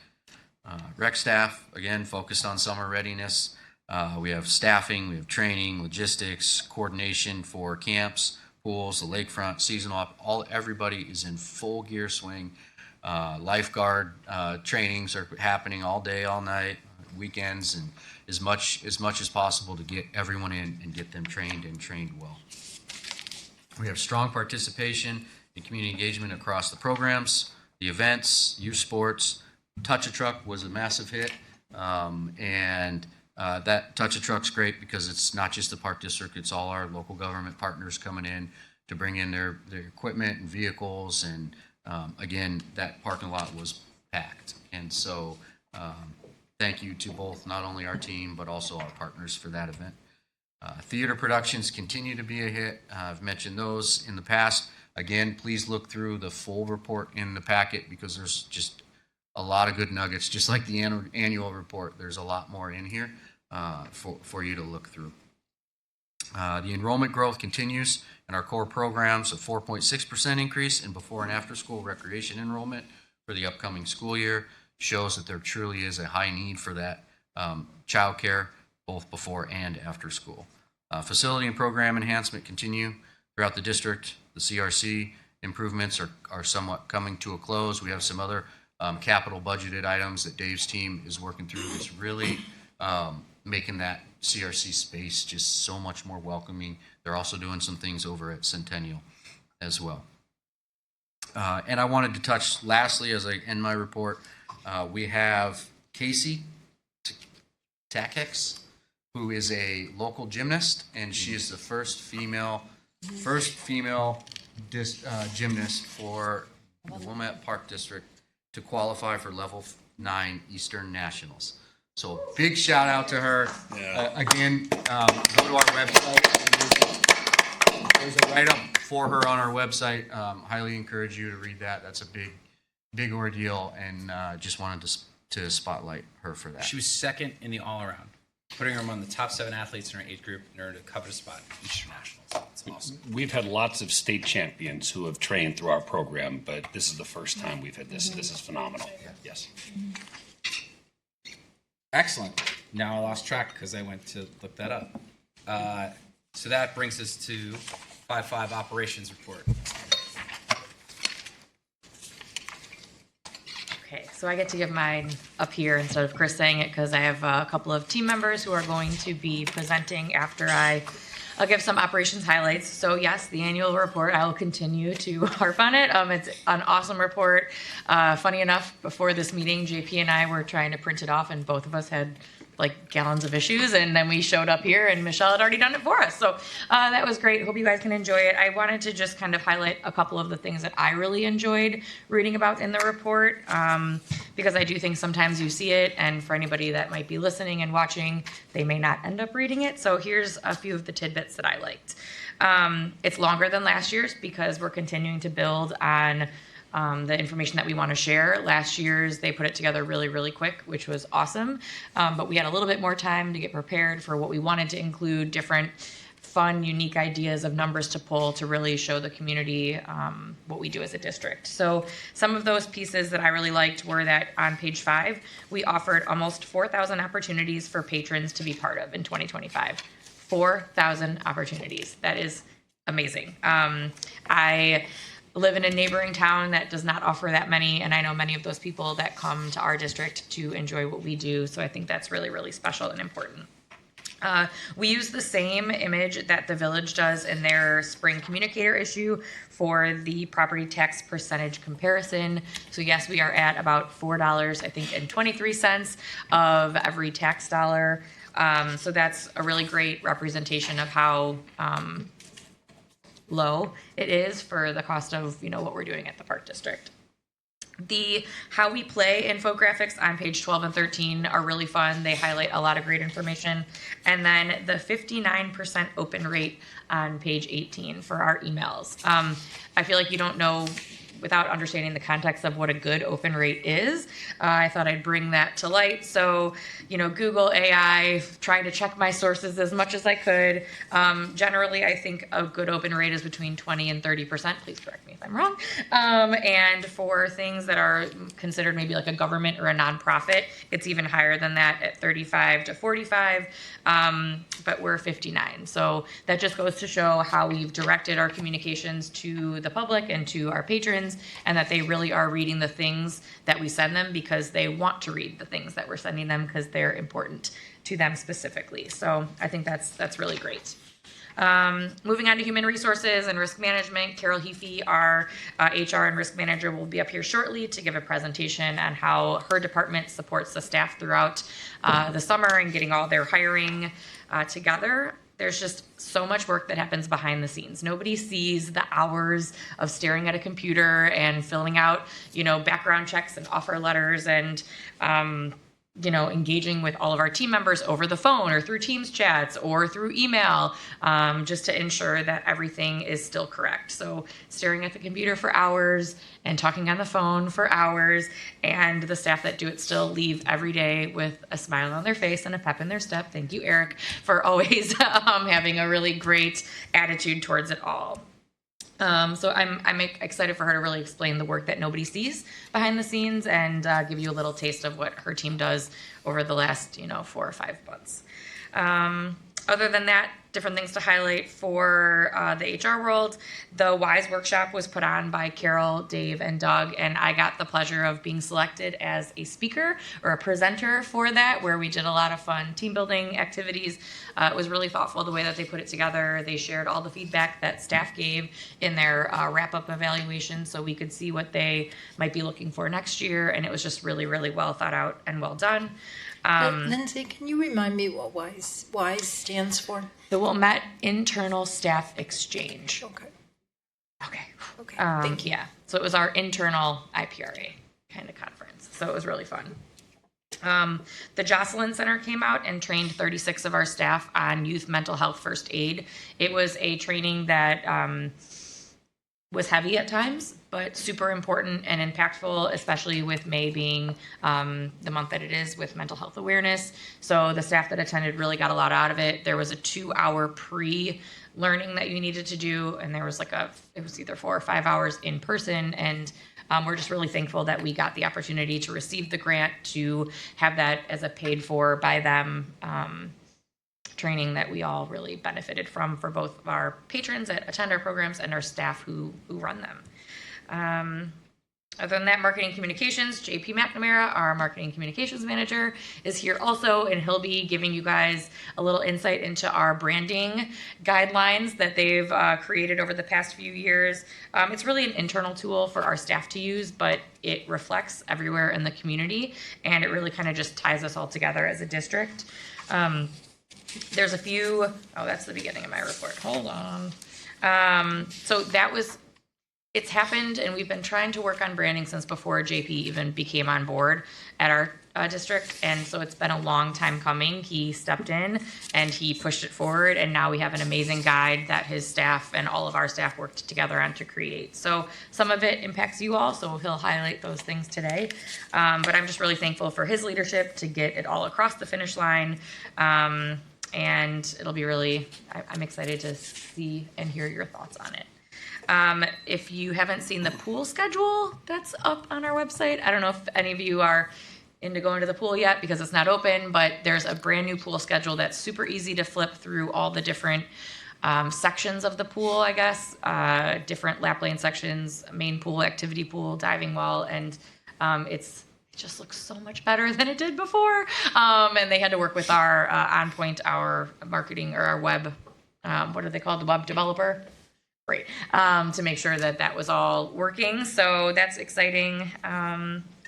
Speaker 2: rec staff, again, focused on summer readiness. We have staffing, we have training, logistics, coordination for camps, pools, the lakefront, seasonal, everybody is in full gear swing. Lifeguard trainings are happening all day, all night, weekends, and as much as possible to get everyone in and get them trained and trained well. We have strong participation and community engagement across the programs, the events, youth sports. Touch-a-Truck was a massive hit, and that Touch-a-Truck's great because it's not just the Park District, it's all our local government partners coming in to bring in their equipment and vehicles, and again, that parking lot was packed. And so thank you to both, not only our team, but also our partners for that event. Theater productions continue to be a hit. I've mentioned those in the past. Again, please look through the full report in the packet because there's just a lot of good nuggets. Just like the annual report, there's a lot more in here for you to look through. The enrollment growth continues in our core programs, a 4.6% increase in before and after school recreation enrollment for the upcoming school year shows that there truly is a high need for that childcare both before and after school. Facility and program enhancement continue throughout the district. The CRC improvements are somewhat coming to a close. We have some other capital budgeted items that Dave's team is working through that's really making that CRC space just so much more welcoming. They're also doing some things over at Centennial as well. And I wanted to touch lastly as I end my report, we have Casey Takex, who is a local gymnast, and she is the first female gymnast for the Wilmette Park District to qualify for level 9 Eastern Nationals. So big shout out to her.
Speaker 3: Yeah.
Speaker 2: Again, go to our website. There's a write-up for her on our website. Highly encourage you to read that. That's a big ordeal, and just wanted to spotlight her for that.
Speaker 1: She was second in the all-around, putting her among the top 7 athletes in her age group in order to cover a spot at Eastern Nationals. It's awesome.
Speaker 6: We've had lots of state champions who have trained through our program, but this is the first time we've had this. This is phenomenal. Yes.
Speaker 1: Excellent. Now I lost track because I went to look that up. So that brings us to 5.5 operations report.
Speaker 13: Okay, so I get to give mine up here instead of Chris saying it because I have a couple of team members who are going to be presenting after I'll give some operations highlights. So yes, the annual report, I will continue to harp on it. It's an awesome report. Funny enough, before this meeting, JP and I were trying to print it off and both of us had like gallons of issues, and then we showed up here and Michelle had already done it for us. So that was great. Hope you guys can enjoy it. I wanted to just kind of highlight a couple of the things that I really enjoyed reading about in the report, because I do think sometimes you see it, and for anybody that might be listening and watching, they may not end up reading it. So here's a few of the tidbits that I liked. It's longer than last year's because we're continuing to build on the information that we want to share. Last year's, they put it together really, really quick, which was awesome. But we had a little bit more time to get prepared for what we wanted to include, different fun, unique ideas of numbers to pull to really show the community what we do as a district. So some of those pieces that I really liked were that on page 5, we offered almost 4,000 opportunities for patrons to be part of in 2025. 4,000 opportunities. That is amazing. I live in a neighboring town that does not offer that many, and I know many of those people that come to our district to enjoy what we do, so I think that's really, really special and important. We use the same image that the village does in their spring communicator issue for the property tax percentage comparison. So yes, we are at about $4, I think, and 23 cents of every tax dollar. So that's a really great representation of how low it is for the cost of, what we're doing at the Park District. The how we play infographics on page 12 and 13 are really fun. They highlight a lot of great information. And then the 59% open rate on page 18 for our emails. I feel like you don't know without understanding the context of what a good open rate is. I thought I'd bring that to light. So, Google AI, trying to check my sources as much as I could. Generally, I think a good open rate is between 20 and 30%. Please correct me if I'm wrong. And for things that are considered maybe like a government or a nonprofit, it's even higher than that at 35 to 45. But we're 59. So that just goes to show how we've directed our communications to the public and to our patrons, and that they really are reading the things that we send them because they want to read the things that we're sending them because they're important to them specifically. So I think that's really great. Moving on to human resources and risk management, Carol Heafy, our HR and risk manager, will be up here shortly to give a presentation on how her department supports the staff throughout the summer and getting all their hiring together. There's just so much work that happens behind the scenes. Nobody sees the hours of staring at a computer and filling out, background checks and offer letters and, engaging with all of our team members over the phone or through Teams chats or through email, just to ensure that everything is still correct. So staring at the computer for hours and talking on the phone for hours, and the staff that do it still leave every day with a smile on their face and a pep in their step. Thank you, Eric, for always having a really great attitude towards it all. So I'm excited for her to really explain the work that nobody sees behind the scenes and give you a little taste of what her team does over the last 4 or 5 months. Other than that, different things to highlight for the HR world. The WISE workshop was put on by Carol, Dave, and Doug, and I got the pleasure of being selected as a speaker or a presenter for that, where we did a lot of fun team building activities. It was really thoughtful the way that they put it together. They shared all the feedback that staff gave in their wrap-up evaluation so we could see what they might be looking for next year, and it was just really, really well thought out and well done.
Speaker 4: Lindsay, can you remind me what WISE stands for?
Speaker 13: The Wilmette Internal Staff Exchange.
Speaker 4: Okay,
Speaker 13: Thank you. Yeah. So it was our internal IPRA kind of conference. So it was really fun. The Jocelyn Center came out and trained 36 of our staff on youth mental health first aid. It was a training that was heavy at times, but super important and impactful, especially with May being the month that it is with mental health awareness. So the staff that attended really got a lot out of it. There was a 2-hour pre-learning that you needed to do, and there was it was either 4 or 5 hours in person, and we're just really thankful that we got the opportunity to receive the grant to have that as a paid for by them training that we all really benefited from for both of our patrons that attend our programs and our staff who run them. Other than that, marketing communications, JP McNamara, our marketing communications manager, is here also, and he'll be giving you guys a little insight into our branding guidelines that they've created over the past few years. It's really an internal tool for our staff to use, but it reflects everywhere in the community, and it really kind of just ties us all together as a district. There's a few, that's the beginning of my report. Hold on. So it's happened, and we've been trying to work on branding since before JP even became on board at our district, and so it's been a long time coming. He stepped in and he pushed it forward, and now we have an amazing guide that his staff and all of our staff worked together on to create. So some of it impacts you all, so he'll highlight those things today. But I'm just really thankful for his leadership to get it all across the finish line. And it'll be I'm excited to see and hear your thoughts on it. If you haven't seen the pool schedule that's up on our website, I don't know if any of you are into going to the pool yet because it's not open, but there's a brand new pool schedule that's super easy to flip through all the different sections of the pool, I guess, different lap lane sections, main pool, activity pool, diving well, and it just looks so much better than it did before. And they had to work with our OnPoint, our marketing, or our web, what are they called, the web developer? Great, to make sure that was all working. So that's exciting.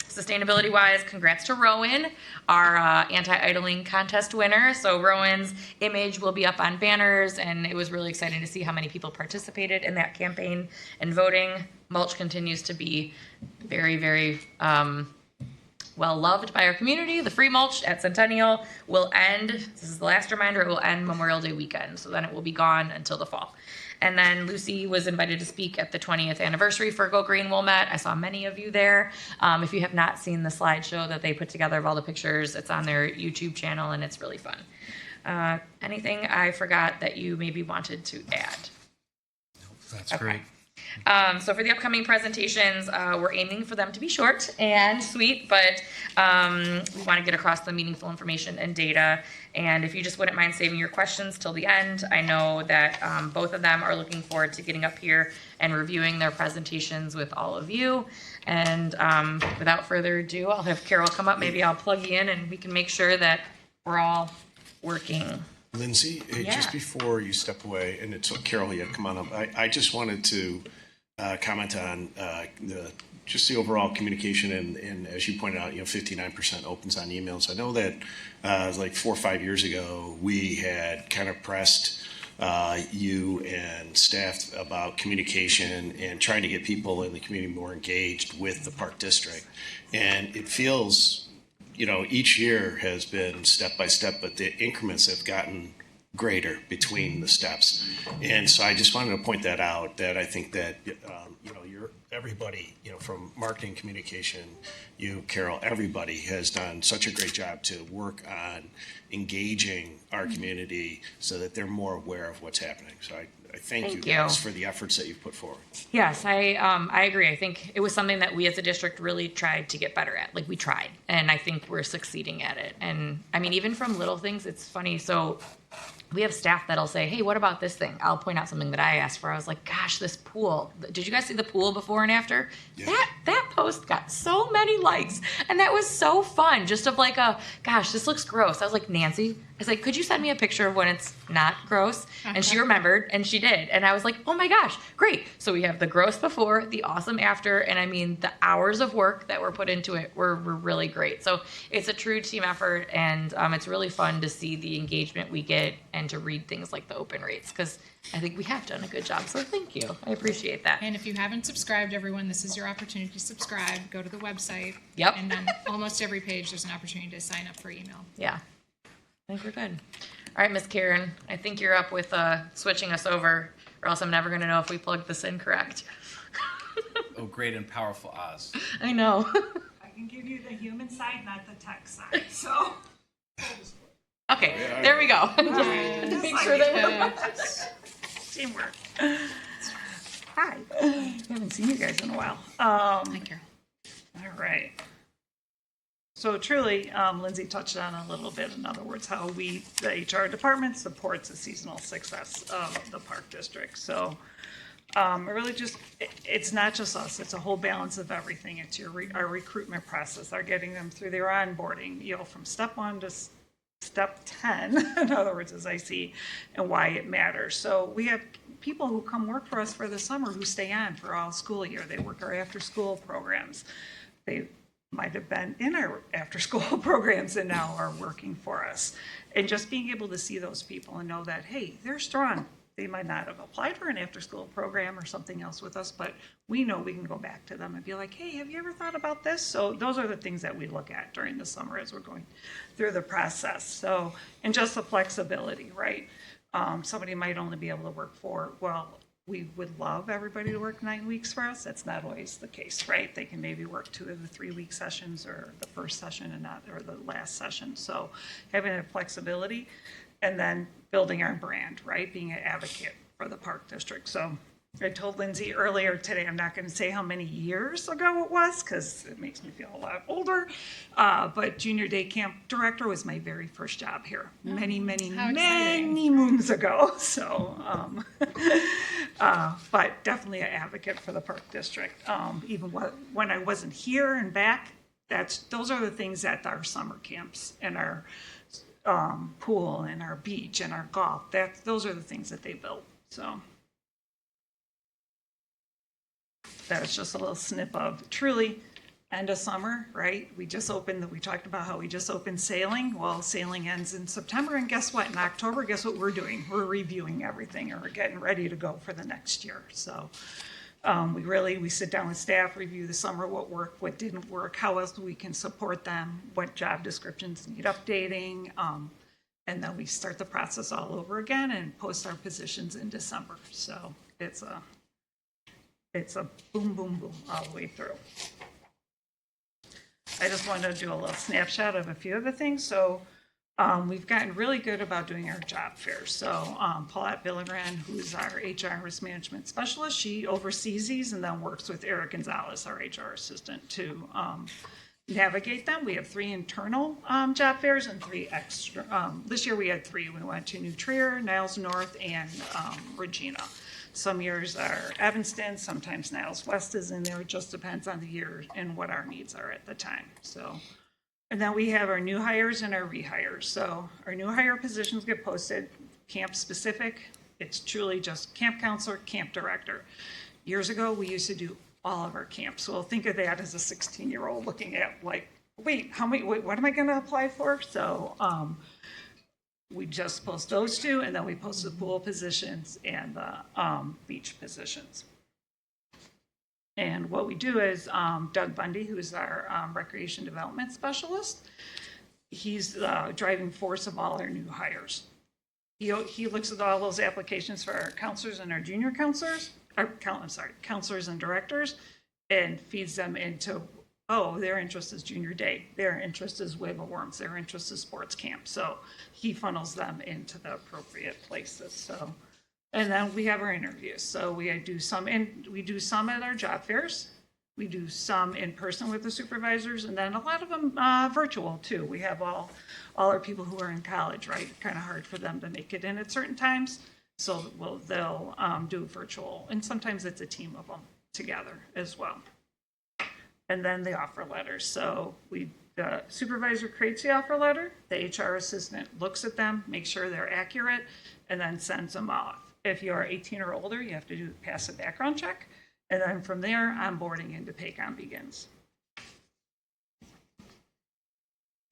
Speaker 13: Sustainability wise, congrats to Rowan, our anti-idling contest winner. So Rowan's image will be up on banners, and it was really exciting to see how many people participated in that campaign and voting. Mulch continues to be very, very well loved by our community. The free mulch at Centennial will end, this is the last reminder, it will end Memorial Day weekend. So then it will be gone until the fall. And then Lucy was invited to speak at the 20th anniversary for Go Green Wilmette. I saw many of you there. If you have not seen the slideshow that they put together of all the pictures, it's on their YouTube channel, and it's really fun. Anything I forgot that you maybe wanted to add?
Speaker 2: That's great.
Speaker 13: So for the upcoming presentations, we're aiming for them to be short and sweet, but we want to get across the meaningful information and data. And if you just wouldn't mind saving your questions till the end, I know that both of them are looking forward to getting up here and reviewing their presentations with all of you. And without further ado, I'll have Carol come up. Maybe I'll plug you in and we can make sure that we're all working.
Speaker 3: Lindsay, just before you step away, and it's Carol, yeah, come on up. I just wanted to comment on the overall communication, and as you pointed out, 59% opens on emails. I know that like 4 or 5 years ago, we had kind of pressed you and staff about communication and trying to get people in the community more engaged with the Park District, and it feels, each year has been step by step, but the increments have gotten greater between the steps. And so I just wanted to point that out, that I think that, you're everybody, from marketing, communication, you, Carol, everybody has done such a great job to work on engaging our community so that they're more aware of what's happening. So I thank you guys for the efforts that you've put forward.
Speaker 13: Yes, I agree. I think it was something that we as a district really tried to get better at. Like, we tried, and I think we're succeeding at it. And I mean, even from little things, it's funny. So we have staff that'll say, hey, what about this thing? I'll point out something that I asked for. I was like, gosh, this pool. Did you guys see the pool before and after? Yeah. That post got so many likes. And that was so fun. Just of like gosh, this looks gross. I was like, Nancy, I was like, could you send me a picture of when it's not gross? And she remembered, and she did. And I was like, oh my gosh, great. So we have the gross before, the awesome after. And I mean, the hours of work that were put into it were really great. So it's a true team effort, and it's really fun to see the engagement we get it and to read things like the open rates, because I think we have done a good job. So thank you. I appreciate that.
Speaker 8: And if you haven't subscribed, everyone, this is your opportunity to subscribe. Go to the website.
Speaker 13: Yep.
Speaker 8: And then almost every page, there's an opportunity to sign up for email.
Speaker 13: Yeah, I think we're good. All right, Miss Karen, I think you're up with switching us over, or else I'm never going to know if we plugged this in correct.
Speaker 1: Oh, great and powerful Oz.
Speaker 13: I know.
Speaker 14: I can give you the human side, not the tech side, so.
Speaker 13: Okay, there we go. Just make sure that
Speaker 14: Teamwork. Hi, haven't seen you guys in a while.
Speaker 5: Hi, Carol.
Speaker 14: All right. So truly, Lindsay touched on a little bit, in other words, how we, the HR department, supports the seasonal success of the Park District. So really just, it's not just us, it's a whole balance of everything. It's our recruitment process, our getting them through their onboarding, from step 1 to step 10, in other words, as I see, and why it matters. So we have people who come work for us for the summer who stay on for all school year. They work our after-school programs. They might have been in our after-school programs and now are working for us. And just being able to see those people and know that, hey, they're strong. They might not have applied for an after-school program or something else with us, but we know we can go back to them and be like, hey, have you ever thought about this? So those are the things that we look at during the summer as we're going through the process. So, and just the flexibility, right? Somebody might only be able to work we would love everybody to work 9 weeks for us. That's not always the case, right? They can maybe work 2 of the 3 week sessions or the first session or the last session. So having that flexibility and then building our brand, right? Being an advocate for the Park District. So I told Lindsay earlier today, I'm not going to say how many years ago it was because it makes me feel a lot older. But Junior Day Camp Director was my very first job here many moons ago. So, but definitely an advocate for the Park District. Even when I wasn't here and back, those are the things at our summer camps and our pool and our beach and our golf. Those are the things that they built. So. That's just a little snip of truly end of summer, right? We talked about how we just opened sailing. Well, sailing ends in September, and guess what? In October, guess what we're doing? We're reviewing everything, and we're getting ready to go for the next year. So we sit down with staff, review the summer, what worked, what didn't work, how else we can support them, what job descriptions need updating, and then we start the process all over again and post our positions in December. So it's a boom, boom, boom all the way through. I just wanted to do a little snapshot of a few of the things. So we've gotten really good about doing our job fairs. So Paulette Villagran, who's our HR and risk management specialist, she oversees these and then works with Eric Gonzalez, our HR assistant, to navigate them. We have 3 internal job fairs and 3 extra. This year we had 3. We went to New Trier, Niles North, and Regina. Some years are Evanston, sometimes Niles West is in there. It just depends on the year and what our needs are at the time. So, and then we have our new hires and our rehires. So our new hire positions get posted, camp specific. It's truly just camp counselor, camp director. Years ago, we used to do all of our camps. So think of that as a 16-year-old looking at like, wait, what am I going to apply for? So, we just post those 2, and then we post the pool positions and the beach positions. And what we do is Doug Bundy, who's our recreation development specialist, he's the driving force of all our new hires. He looks at all those applications for our counselors and our junior counselors, counselors and directors, and feeds them into, their interest is junior day, their interest is Wave of Worms, their interest is sports camp. So he funnels them into the appropriate places. So, and then we have our interviews. So we do some at our job fairs. We do some in person with the supervisors, and then a lot of them virtual too. We have all our people who are in college, right? Kind of hard for them to make it in at certain times. So they'll do virtual, and sometimes it's a team of them together as well. And then the offer letters. So the supervisor creates the offer letter, the HR assistant looks at them, makes sure they're accurate, and then sends them off. If you are 18 or older, you have to pass a background check. And then from there, onboarding into Paycom begins.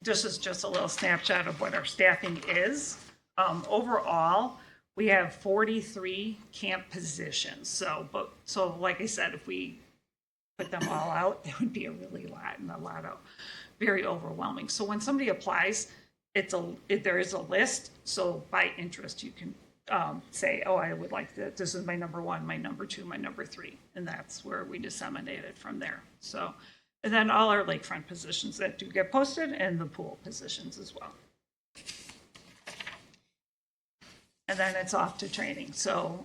Speaker 14: This is just a little snapshot of what our staffing is. Overall, we have 43 camp positions. So like I said, if we put them all out, it would be a really lot and a lot of very overwhelming. So when somebody applies, there is a list. So by interest, you can say, oh, I would like this is my number 1, my number 2, my number 3. And that's where we disseminate it from there. So, and then all our lakefront positions that do get posted and the pool positions as well. And then it's off to training. So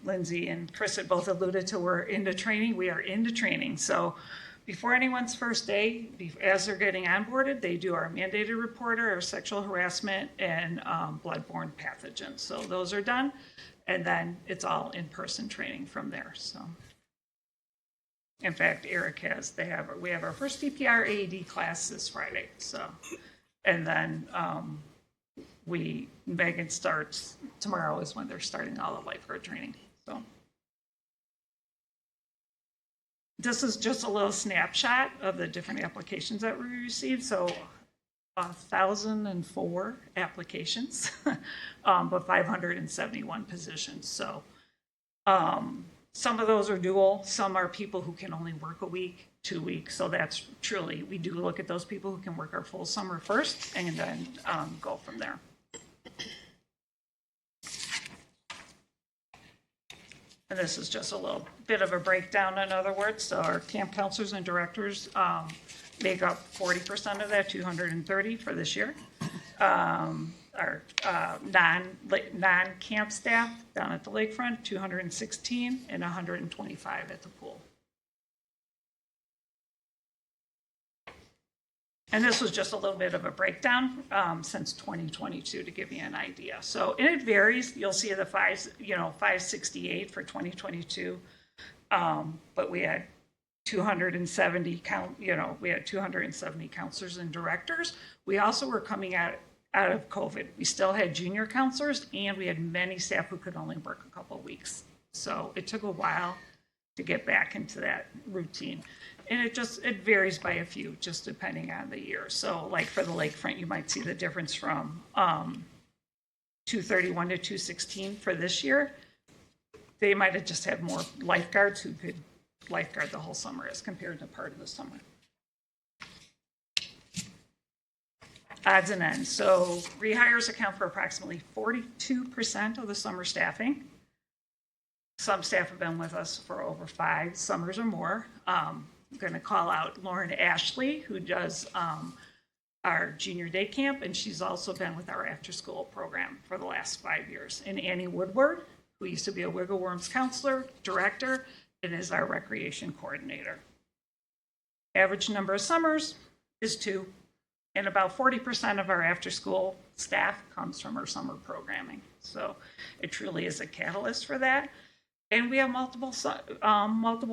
Speaker 14: Lindsay and Chris had both alluded to we're into training. We are into training. So before anyone's first day, as they're getting onboarded, they do our mandated reporter, our sexual harassment, and bloodborne pathogens. So those are done. And then it's all in-person training from there. So in fact, Eric we have our first CPR AED class this Friday. So, and then Megan starts tomorrow is when they're starting all the lifeguard training. So this is just a little snapshot of the different applications that we received. So 1,004 applications, but 571 positions. So some of those are dual, some are people who can only work a week, 2 weeks. So that's truly, we do look at those people who can work our full summer first and then go from there. And this is just a little bit of a breakdown, in other words. So our camp counselors and directors make up 40% of that, 230 for this year. Our non-camp staff down at the lakefront, 216, and 125 at the pool. And this was just a little bit of a breakdown since 2022 to give you an idea. So, and it varies. You'll see the 568 for 2022, but we had 270 we had 270 counselors and directors. We also were coming out of COVID. We still had junior counselors, and we had many staff who could only work a couple of weeks. So it took a while to get back into that routine. And it varies by a few, just depending on the year. So like for the lakefront, you might see the difference from 231 to 216 for this year. They might have just had more lifeguards who could lifeguard the whole summer as compared to part of the summer. Odds and ends. So rehires account for approximately 42% of the summer staffing. Some staff have been with us for over 5 summers or more. I'm going to call out Lauren Ashley, who does our junior day camp, and she's also been with our after-school program for the last 5 years. And Annie Woodward, who used to be a Wiggle Worms counselor, director, and is our recreation coordinator. Average number of summers is 2, and about 40% of our after-school staff comes from our summer programming. So it truly is a catalyst for that. And we have multiple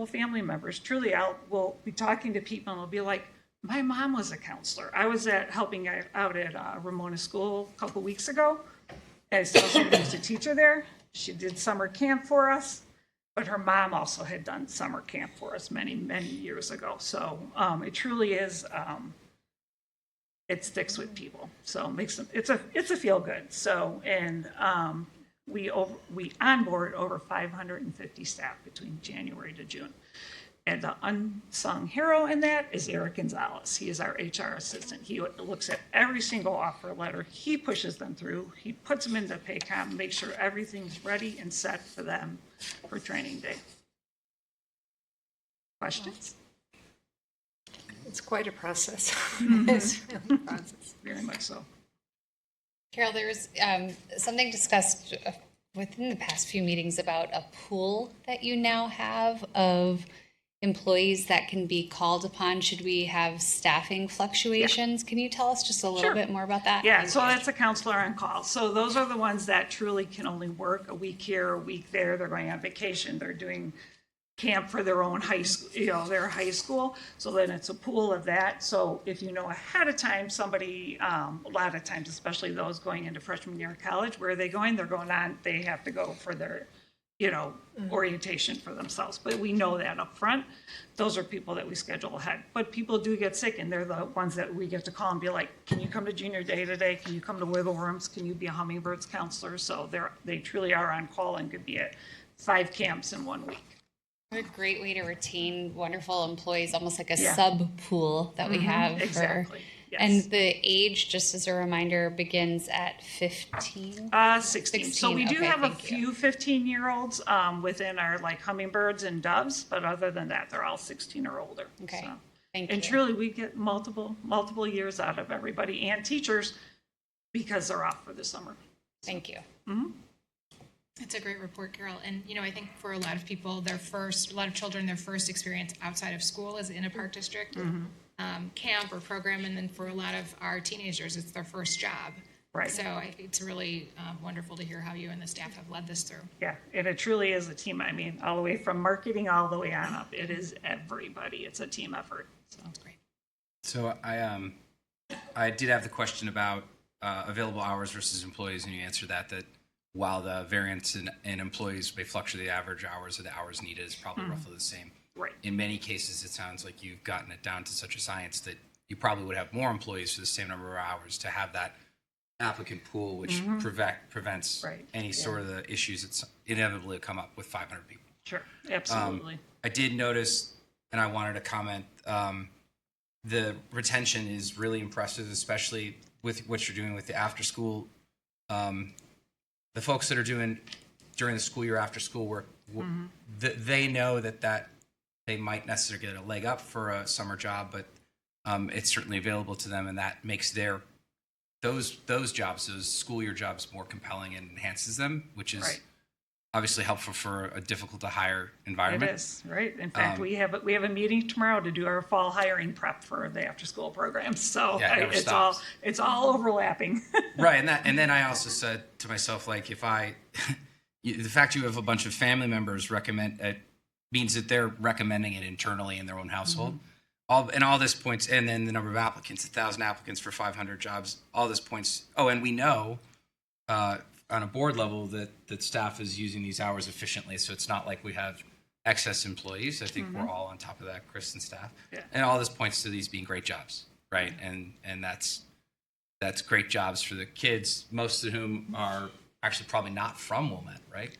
Speaker 14: family members. Truly, we'll be talking to people and they'll be like, my mom was a counselor. I was helping out at Ramona School a couple weeks ago. I saw somebody who's a teacher there. She did summer camp for us, but her mom also had done summer camp for us many, many years ago. So it truly is, it sticks with people. So it makes them, it's a feel good. So, and we onboard over 550 staff between January to June. And the unsung hero in that is Eric Gonzalez. He is our HR assistant. He looks at every single offer letter. He pushes them through. He puts them into Paycom, makes sure everything's ready and set for them for training day. Questions?
Speaker 4: It's quite a process. It's really a process.
Speaker 14: Very much so.
Speaker 5: Carol, there was something discussed within the past few meetings about a pool that you now have of employees that can be called upon should we have staffing fluctuations. Yeah. Can you tell us just a little bit more about that?
Speaker 14: Yeah, so that's a counselor on call. So those are the ones that truly can only work a week here, a week there. They're going on vacation. They're doing camp for their own high school, their high school. So then it's a pool of that. So if you know ahead of time, somebody, a lot of times, especially those going into freshman year of college, where are they going? They're going on, they have to go for their orientation for themselves. But we know that up front. Those are people that we schedule ahead. But people do get sick, and they're the ones that we get to call and be like, can you come to junior day today? Can you come to Wiggle Rooms? Can you be a Hummingbirds counselor? So they truly are on call and could be at 5 camps in 1 week.
Speaker 5: What a great way to retain wonderful employees, almost like a
Speaker 14: Yeah.
Speaker 5: sub pool that we have.
Speaker 14: Exactly. Yes.
Speaker 5: And the age, just as a reminder, begins at 15?
Speaker 14: 16. So we do
Speaker 5: okay,
Speaker 14: have a
Speaker 5: thank you.
Speaker 14: few 15-year-olds within our like hummingbirds and doves, but other than that, they're all 16 or older.
Speaker 5: Okay,
Speaker 14: So.
Speaker 5: thank
Speaker 14: And
Speaker 5: you.
Speaker 14: truly, we get multiple years out of everybody and teachers because they're off for the summer.
Speaker 5: Thank you.
Speaker 8: It's a great report, Carol. And, I think for a lot of people, a lot of children, their first experience outside of school is in a park district camp or program. And then for a lot of our teenagers, it's their first job.
Speaker 14: Right.
Speaker 8: So I think it's really wonderful to hear how you and the staff have led this through.
Speaker 14: Yeah, and it truly is a team. I mean, all the way from marketing all the way on up. It is everybody. It's a team effort. So
Speaker 8: Great.
Speaker 1: So I did have the question about available hours versus employees, and you answered that while the variance in employees may fluctuate, the average hours of the hours needed is probably roughly the same.
Speaker 14: Right.
Speaker 1: In many cases, it sounds like you've gotten it down to such a science that you probably would have more employees for the same number of hours to have that applicant pool, which prevents
Speaker 14: Right.
Speaker 1: any sort of the issues that inevitably come up with 500 people.
Speaker 14: sure, absolutely.
Speaker 1: I did notice, and I wanted to comment, the retention is really impressive, especially with what you're doing with the after school. The folks that are doing during the school year after school work, they know that they might necessarily get a leg up for a summer job, but it's certainly available to them, and that makes those jobs, those school year jobs, more compelling and enhances them, which is
Speaker 14: Right.
Speaker 1: obviously helpful for a difficult to hire
Speaker 14: It
Speaker 1: environment.
Speaker 14: is, right? In fact, we have a meeting tomorrow to do our fall hiring prep for the after-school programs. So
Speaker 1: Yeah, it never
Speaker 14: it's
Speaker 1: stops.
Speaker 14: all overlapping.
Speaker 1: Right, and then I also said to myself, like, if the fact you have a bunch of family members recommend it means that they're recommending it internally in their own household. All this points, and then the number of applicants, 1,000 applicants for 500 jobs. All this points. Oh, and we know on a board level that staff is using these hours efficiently, so it's not like we have excess employees. I think we're all on top of that, Chris and staff.
Speaker 14: Yeah.
Speaker 1: And all this points to these being great jobs, right? And that's great jobs for the kids, most of whom are actually probably not from Wilmette, right?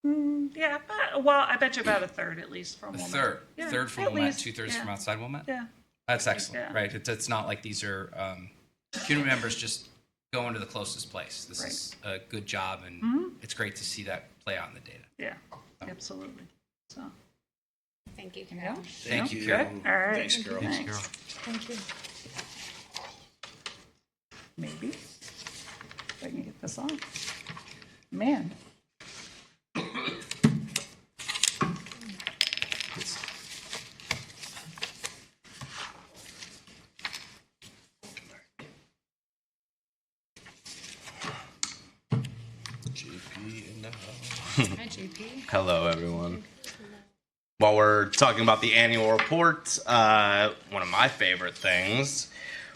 Speaker 14: Yeah, well, I bet you about a third at least from
Speaker 1: A
Speaker 14: Wilmette.
Speaker 1: third, third from
Speaker 14: at
Speaker 1: Wilmette,
Speaker 14: least,
Speaker 1: 2/3
Speaker 14: yeah.
Speaker 1: from outside Wilmette.
Speaker 14: Yeah,
Speaker 1: That's excellent,
Speaker 14: Yeah.
Speaker 1: right? It's not like these are community members just going to the closest place. This is a good job, and it's great to see that play out in the data.
Speaker 14: yeah, absolutely. So,
Speaker 5: Thank you,
Speaker 14: yeah.
Speaker 5: Carol.
Speaker 1: Thank you,
Speaker 14: Good.
Speaker 1: Carol.
Speaker 14: All right.
Speaker 3: Thanks, Carol.
Speaker 14: Thanks.
Speaker 4: Thank you.
Speaker 14: Maybe. If I can get this on. Man.
Speaker 8: Hi, JP.
Speaker 15: Hello, everyone. While we're talking about the annual report, one of my favorite things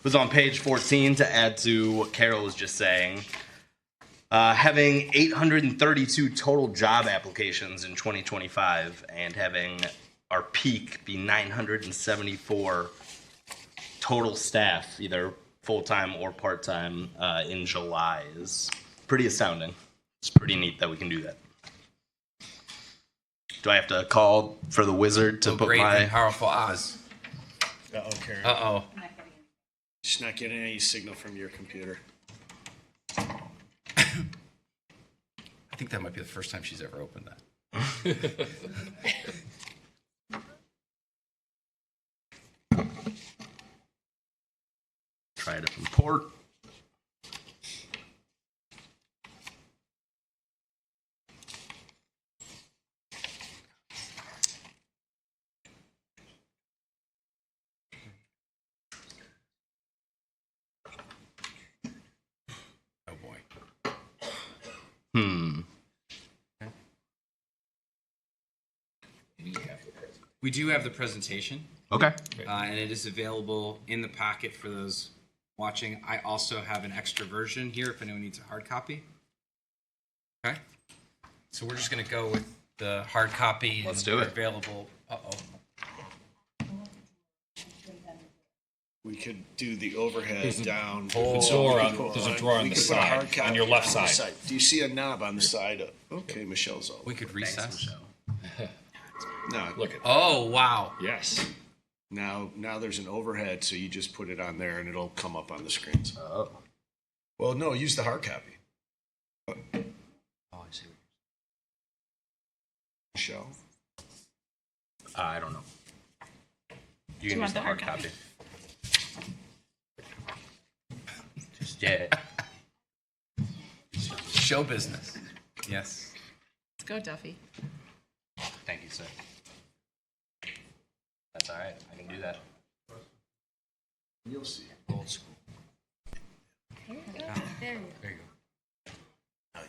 Speaker 15: was on page 14 to add to what Carol was just saying. Having 832 total job applications in 2025 and having our peak be 974 total staff, either full-time or part-time, in July is pretty astounding. It's pretty neat that we can do that. Do I have to call for the wizard to
Speaker 1: Oh,
Speaker 15: put
Speaker 1: great
Speaker 15: my...
Speaker 1: and powerful Oz.
Speaker 3: Uh-oh, Karen.
Speaker 1: Uh-oh.
Speaker 3: She's not getting any signal from your computer.
Speaker 1: I think that might be the first time she's ever opened that.
Speaker 15: Try to import.
Speaker 1: Oh, boy. We do have the presentation,
Speaker 15: Okay.
Speaker 1: and it is available in the packet for those watching. I also have an extra version here if anyone needs a hard copy. Okay. So we're just going to go with the hard copy.
Speaker 15: Let's
Speaker 1: and
Speaker 15: do it.
Speaker 1: Available. Uh-oh.
Speaker 3: We could do the overhead
Speaker 6: There's a
Speaker 3: down.
Speaker 6: drawer there's a drawer on
Speaker 3: We
Speaker 6: the
Speaker 3: could put a hard
Speaker 6: side,
Speaker 3: copy
Speaker 6: on your left
Speaker 3: the
Speaker 6: side.
Speaker 3: Do you see a knob on the side? Okay, Michelle's all.
Speaker 1: We could recess.
Speaker 3: No,
Speaker 6: Look at,
Speaker 1: Oh, wow.
Speaker 6: yes.
Speaker 3: now there's an overhead, so you just put it on there and it'll come up on the screens.
Speaker 15: Oh.
Speaker 3: Well, no, use the hard copy.
Speaker 2: Oh, I see.
Speaker 3: Michelle?
Speaker 2: I don't know. You
Speaker 14: you
Speaker 2: can use
Speaker 14: want
Speaker 2: the
Speaker 14: the
Speaker 2: hard
Speaker 14: hard
Speaker 2: copy. Just, yeah.
Speaker 1: Show business. Yes.
Speaker 7: Let's go, Duffy.
Speaker 2: Thank you, sir. That's all right. I can do that.
Speaker 3: You'll see.
Speaker 2: Old school.
Speaker 1: There you go.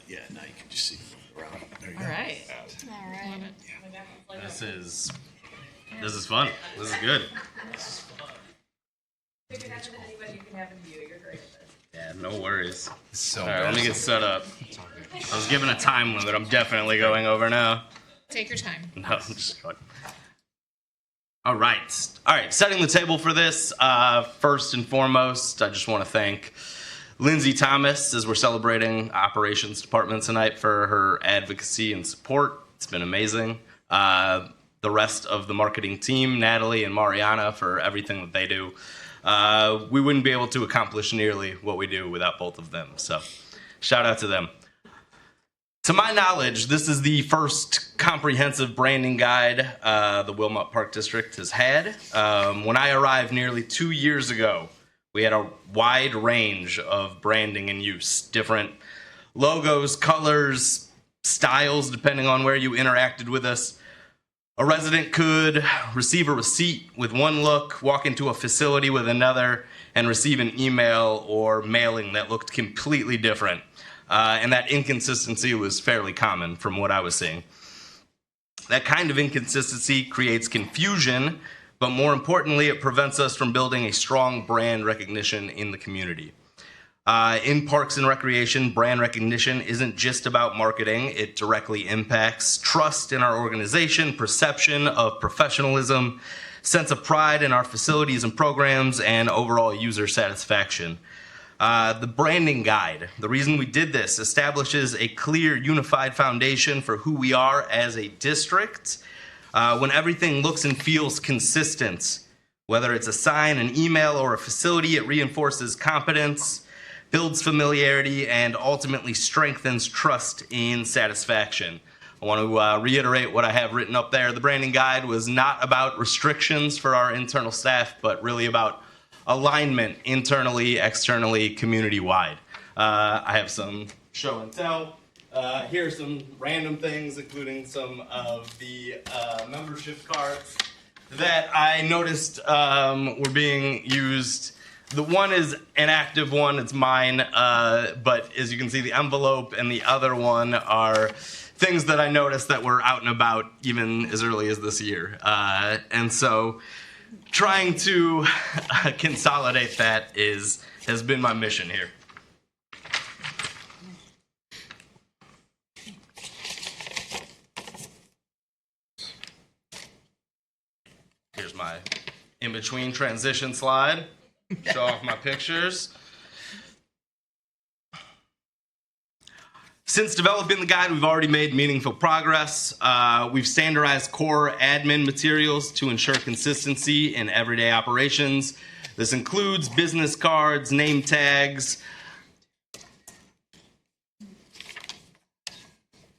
Speaker 3: Yeah, now you can just see around. There you
Speaker 7: All
Speaker 3: go.
Speaker 7: right.
Speaker 15: This is fun. This is good. Yeah, no worries.
Speaker 1: So
Speaker 15: All right, let me get set up. I was given a time limit. I'm definitely going over now.
Speaker 8: Take your time.
Speaker 15: No, I'm just going. All right. Setting the table for this. First and foremost, I just want to thank Lindsay Thomas as we're celebrating operations department tonight for her advocacy and support. It's been amazing. The rest of the marketing team, Natalie and Mariana, for everything that they do. We wouldn't be able to accomplish nearly what we do without both of them. So shout out to them. To my knowledge, this is the first comprehensive branding guide the Wilmot Park District has had. When I arrived nearly 2 years ago, we had a wide range of branding in use, different logos, colors, styles, depending on where you interacted with us. A resident could receive a receipt with one look, walk into a facility with another, and receive an email or mailing that looked completely different. And that inconsistency was fairly common from what I was seeing. That kind of inconsistency creates confusion, but more importantly, it prevents us from building a strong brand recognition in the community. In Parks and Recreation, brand recognition isn't just about marketing. It directly impacts trust in our organization, perception of professionalism, sense of pride in our facilities and programs, and overall user satisfaction. The branding guide, the reason we did this, establishes a clear, unified foundation for who we are as a district. When everything looks and feels consistent, whether it's a sign, an email, or a facility, it reinforces competence, builds familiarity, and ultimately strengthens trust and satisfaction. I want to reiterate what I have written up there. The branding guide was not about restrictions for our internal staff, but really about alignment internally, externally, community-wide. I have some show and tell. Here are some random things, including some of the membership cards that I noticed were being used. The one is an active one, it's mine, but as you can see, the envelope and the other one are things that I noticed that were out and about even as early as this year. And so trying to consolidate that has been my mission here. Here's my in-between transition slide. Show off my pictures. Since developing the guide, we've already made meaningful progress. We've standardized core admin materials to ensure consistency in everyday operations. This includes business cards, name tags,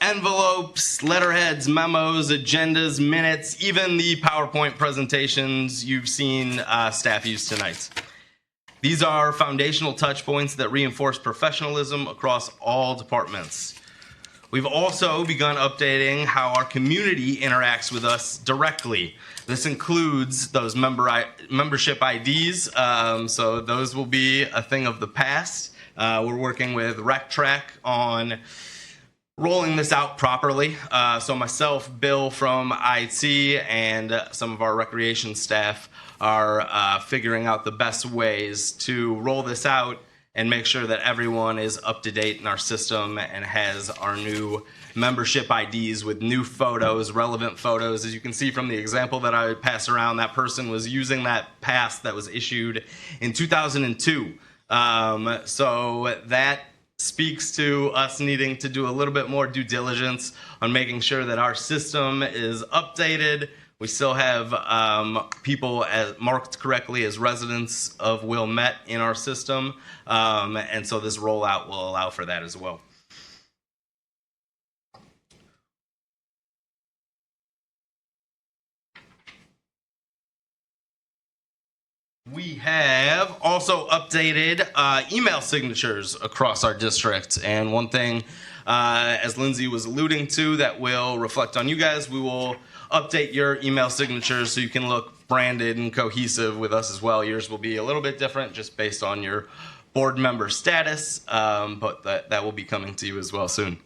Speaker 15: envelopes, letterheads, memos, agendas, minutes, even the PowerPoint presentations you've seen staff use tonight. These are foundational touch points that reinforce professionalism across all departments. We've also begun updating how our community interacts with us directly. This includes those membership IDs, so those will be a thing of the past. We're working with RecTrack on rolling this out properly. So myself, Bill from IT, and some of our recreation staff are figuring out the best ways to roll this out and make sure that everyone is up to date in our system and has our new membership IDs with new photos, relevant photos. As you can see from the example that I passed around, that person was using that pass that was issued in 2002. So that speaks to us needing to do a little bit more due diligence on making sure that our system is updated. We still have people marked correctly as residents of Wilmette in our system, and so this rollout will allow for that as well. We have also updated email signatures across our district. And one thing, as Lindsay was alluding to, that will reflect on you guys, we will update your email signatures so you can look branded and cohesive with us as well. Yours will be a little bit different just based on your board member status, but that will be coming to you as well soon.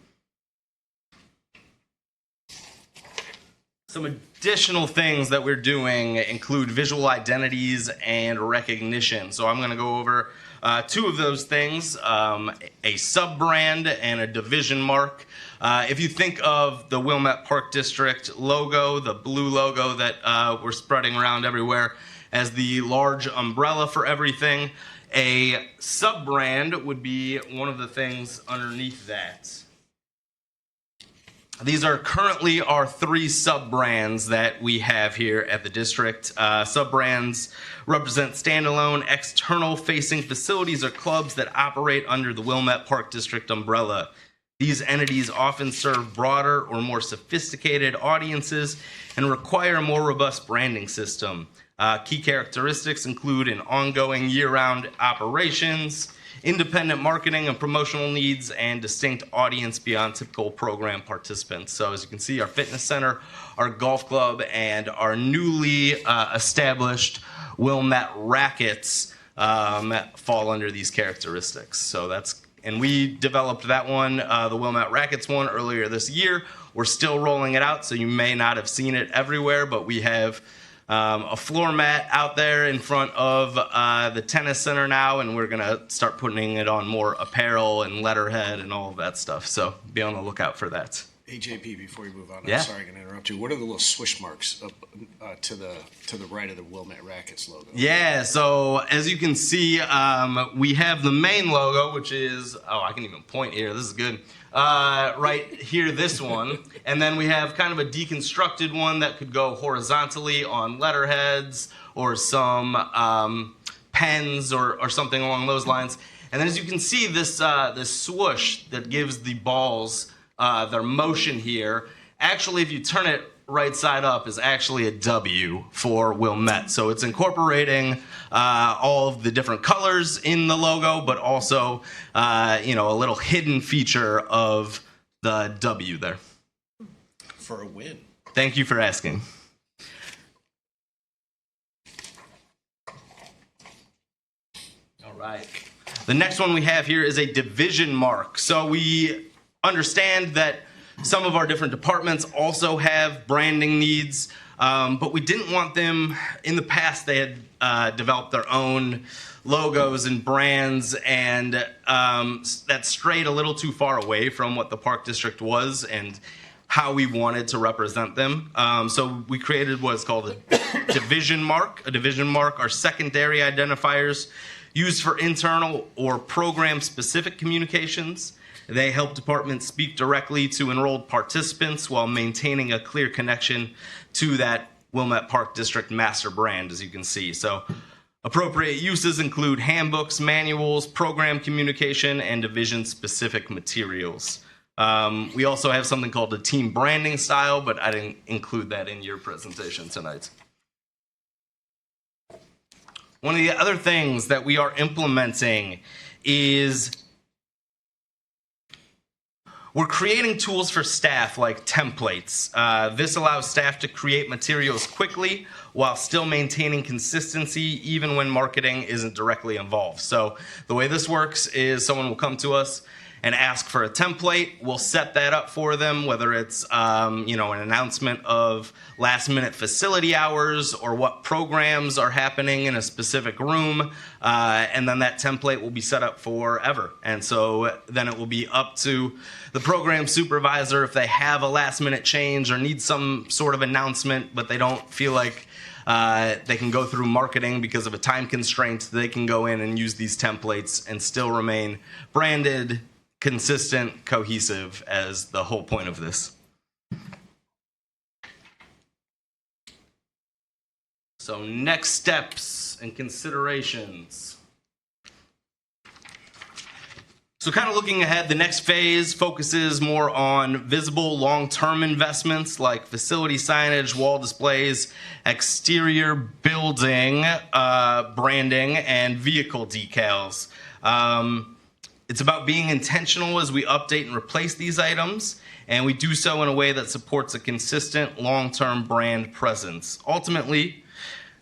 Speaker 15: Some additional things that we're doing include visual identities and recognition. So I'm going to go over two of those things, a sub-brand and a division mark. If you think of the Wilmette Park District logo, the blue logo that we're spreading around everywhere as the large umbrella for everything, a sub-brand would be one of the things underneath that. These are currently our 3 sub-brands that we have here at the district. Sub-brands represent standalone, external-facing facilities or clubs that operate under the Wilmette Park District umbrella. These entities often serve broader or more sophisticated audiences and require a more robust branding system. Key characteristics include an ongoing year-round operations, independent marketing and promotional needs, and distinct audience beyond typical program participants. So as you can see, our fitness center, our golf club, and our newly established Wilmette Rackets fall under these characteristics. So and we developed that one, the Wilmette Rackets one, earlier this year. We're still rolling it out, so you may not have seen it everywhere, but we have a floor mat out there in front of the tennis center now, and we're gonna start putting it on more apparel and letterhead and all of that stuff. So be on the lookout for that.
Speaker 3: Hey JP, before you move on,
Speaker 15: Yeah.
Speaker 3: I'm sorry I'm gonna interrupt you. What are the little swish marks up to the right of the Wilmette Rackets logo?
Speaker 15: Yeah, so as you can see, we have the main logo, which is, I can even point here, this is good. Right here, this one. And then we have kind of a deconstructed one that could go horizontally on letterheads or some pens or something along those lines. And then as you can see, this swoosh that gives the balls their motion here, actually, if you turn it right side up, is actually a W for Wilmette. So it's incorporating all of the different colors in the logo, but also a little hidden feature of the W there.
Speaker 3: For a win.
Speaker 15: Thank you for asking. All right. The next one we have here is a division mark. So we understand that some of our different departments also have branding needs, but we didn't want them, in the past they had developed their own logos and brands, and that strayed a little too far away from what the Park District was and how we wanted to represent them. So we created what's called a division mark. A division mark are secondary identifiers used for internal or program-specific communications. They help departments speak directly to enrolled participants while maintaining a clear connection to that Wilmette Park District master brand, as you can see. So appropriate uses include handbooks, manuals, program communication, and division-specific materials. We also have something called a team branding style, but I didn't include that in your presentation tonight. One of the other things that we are implementing is we're creating tools for staff like templates. This allows staff to create materials quickly while still maintaining consistency even when marketing isn't directly involved. So the way this works is someone will come to us and ask for a template. We'll set that up for them, whether it's an announcement of last minute facility hours or what programs are happening in a specific room, and then that template will be set up forever. And so then it will be up to the program supervisor if they have a last minute change or need some sort of announcement, but they don't feel like they can go through marketing because of a time constraint. They can go in and use these templates and still remain branded, consistent, cohesive as the whole point of this. So next steps and considerations. So kind of looking ahead, the next phase focuses more on visible long-term investments like facility signage, wall displays, exterior building, branding, and vehicle decals. It's about being intentional as we update and replace these items, and we do so in a way that supports a consistent long-term brand presence. Ultimately,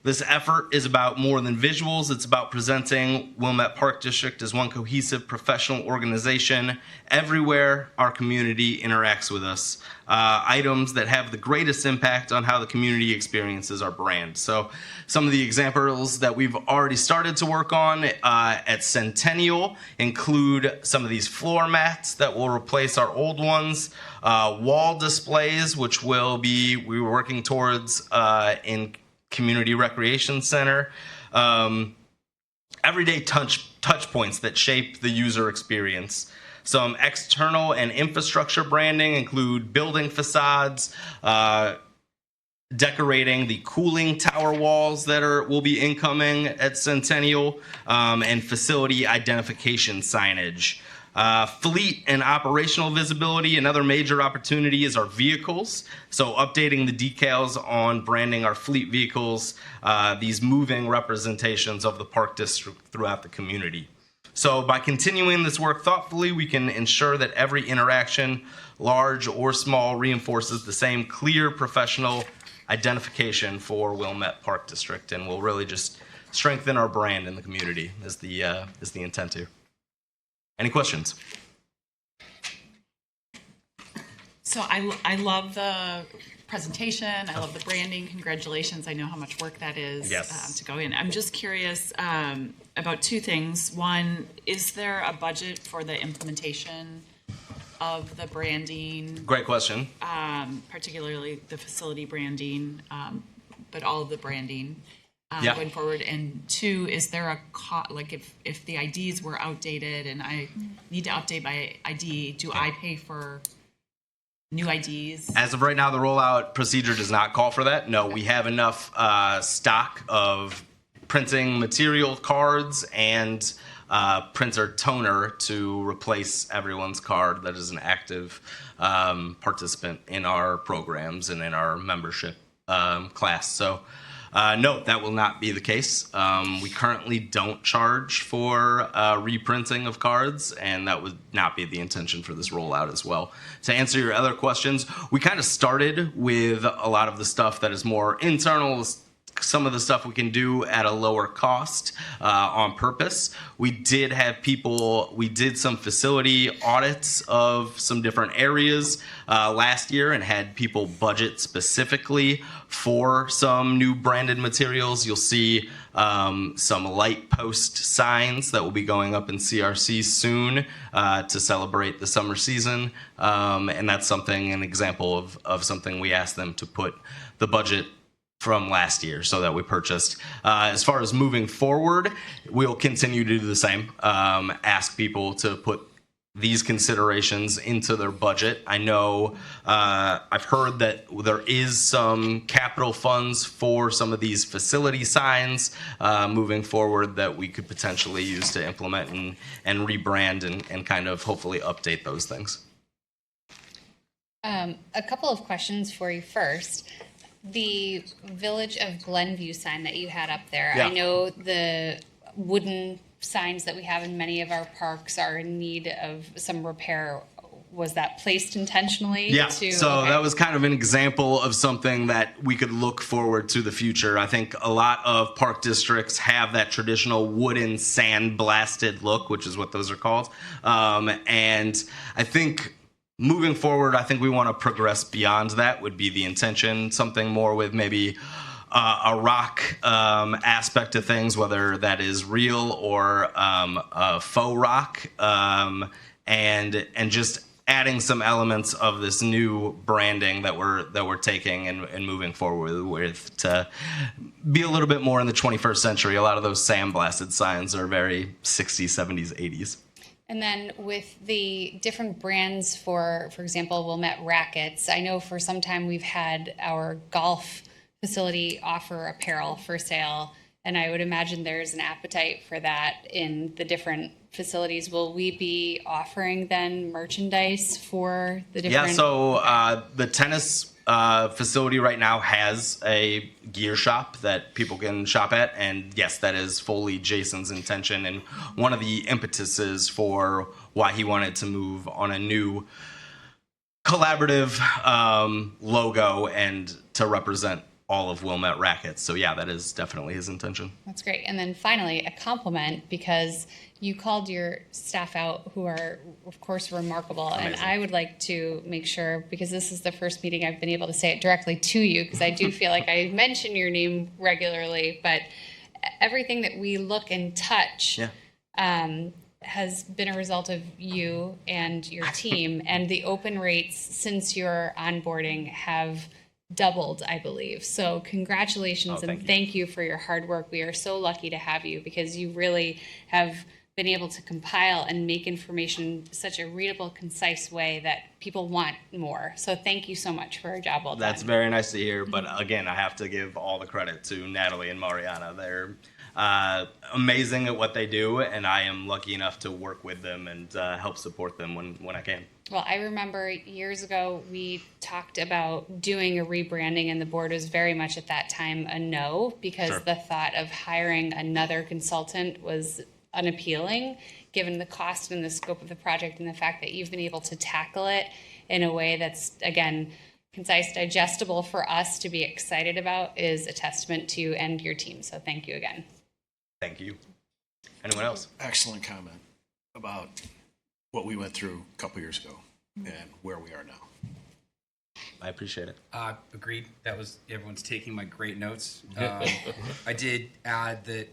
Speaker 15: this effort is about more than visuals. It's about presenting Wilmette Park District as one cohesive professional organization everywhere our community interacts with us. Items that have the greatest impact on how the community experiences our brand. So some of the examples that we've already started to work on at Centennial include some of these floor mats that will replace our old ones, wall displays, which we're working towards in Community Recreation Center, everyday touch points that shape the user experience. Some external and infrastructure branding include building facades, decorating the cooling tower walls that will be incoming at Centennial, and facility identification signage. Fleet and operational visibility, another major opportunity is our vehicles. So updating the decals on branding our fleet vehicles, these moving representations of the Park District throughout the community. So by continuing this work thoughtfully, we can ensure that every interaction, large or small, reinforces the same clear professional identification for Wilmette Park District, and will really just strengthen our brand in the community is the intent here. Any questions?
Speaker 7: So I love the presentation. I love the branding. Congratulations. I know how much work that is to go in. I'm just curious about two things. One, is there a budget for the implementation of the branding?
Speaker 15: Great question.
Speaker 7: Particularly the facility branding, but all of the branding.
Speaker 15: Yeah.
Speaker 7: Going forward, and two, is there a like if the IDs were outdated and I need to update my ID, do I pay for new IDs?
Speaker 15: As of right now, the rollout procedure does not call for that. No, we have enough stock of printing material, cards, and printer toner to replace everyone's card that is an active participant in our programs and in our membership class. So. No, that will not be the case. We currently don't charge for reprinting of cards, and that would not be the intention for this rollout as well. To answer your other questions, we kind of started with a lot of the stuff that is more internal, some of the stuff we can do at a lower cost on purpose. We did some facility audits of some different areas last year and had people budget specifically for some new branded materials. You'll see some light post signs that will be going up in CRC soon to celebrate the summer season. And that's an example of something we asked them to put the budget from last year so that we purchased. As far as moving forward, we'll continue to do the same. Ask people to put these considerations into their budget. I know I've heard that there is some capital funds for some of these facility signs moving forward that we could potentially use to implement and rebrand and kind of hopefully update those things.
Speaker 5: A couple of questions for you first. The Village of Glenview sign that you had up there,
Speaker 15: Yeah.
Speaker 5: I know the wooden signs that we have in many of our parks are in need of some repair. was that placed intentionally?
Speaker 15: Yeah,
Speaker 5: To,
Speaker 15: so
Speaker 5: okay.
Speaker 15: that was kind of an example of something that we could look forward to the future. I think a lot of park districts have that traditional wooden sand-blasted look, which is what those are called. And I think moving forward, I think we want to progress beyond that would be the intention, something more with maybe a rock aspect of things, whether that is real or a faux rock, and just adding some elements of this new branding that we're taking and moving forward with to be a little bit more in the 21st century. A lot of those sandblasted signs are very 60s, 70s, 80s.
Speaker 5: And then with the different brands, for example, Wilmette Rackets, I know for some time we've had our golf facility offer apparel for sale, and I would imagine there's an appetite for that in the different facilities. Will we be offering then merchandise for the different?
Speaker 15: Yeah, so the tennis facility right now has a gear shop that people can shop at, and yes, that is fully Jason's intention and one of the impetuses for why he wanted to move on a new collaborative logo and to represent all of Wilmette Rackets. So yeah, that is definitely his intention.
Speaker 5: That's great. And then finally, a compliment, because you called your staff out, who are, of course, remarkable.
Speaker 15: Amazing.
Speaker 5: And I would like to make sure, because this is the first meeting I've been able to say it directly to you, because I do feel like I mention your name regularly, but everything that we look and touch has been a result of you and your team. And the open rates since your onboarding have doubled, I believe. So congratulations thank you for your hard work. We are so lucky to have you, because you really have been able to compile and make information such a readable, concise way that people want more. So thank you so much for a job well done.
Speaker 15: That's very nice to hear. But again, I have to give all the credit to Natalie and Mariana. They're amazing at what they do, and I am lucky enough to work with them and help support them when I can.
Speaker 5: Well, I remember years ago we talked about doing a rebranding, and the board was very much at that time a no, because the thought of hiring another consultant was unappealing, given the cost and the scope of the project, and the fact that you've been able to tackle it in a way that's, again, concise, digestible for us to be excited about is a testament to you and your team. So thank you again.
Speaker 15: Thank you. Anyone else?
Speaker 3: Excellent comment about what we went through a couple years ago and where we are now.
Speaker 15: I appreciate it.
Speaker 1: Agreed. That was, everyone's taking my great notes. I did add that,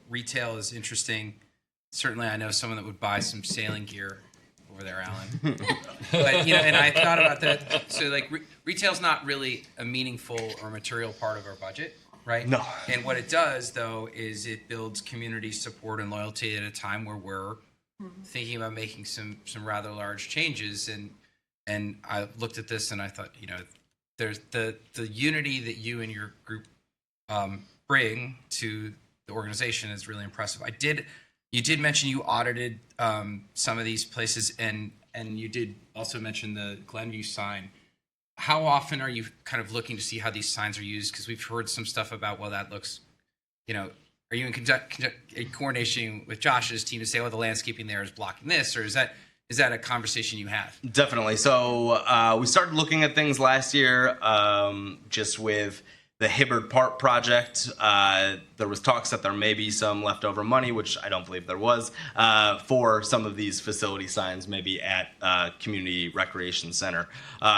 Speaker 1: retail is interesting. Certainly, I know someone that would buy some sailing gear over there, Alan. But, and I thought about that. So, retail's not really a meaningful or material part of our budget, right?
Speaker 15: No.
Speaker 1: And what it does, though, is it builds community support and loyalty at a time where we're thinking about making some rather large changes. And I looked at this and I thought, there's the unity that you and your group bring to the organization is really impressive. You did mention you audited some of these places, and you did also mention the Glenview sign. How often are you kind of looking to see how these signs are used? Because we've heard some stuff about, well, that looks, are you in coordination with Josh's team to say, oh, the landscaping there is blocking this, or is that a conversation you have?
Speaker 15: Definitely. So we started looking at things last year, just with the Hibbard Park project. There was talks that there may be some leftover money, which I don't believe there was, for some of these facility signs, maybe at Community Recreation Center.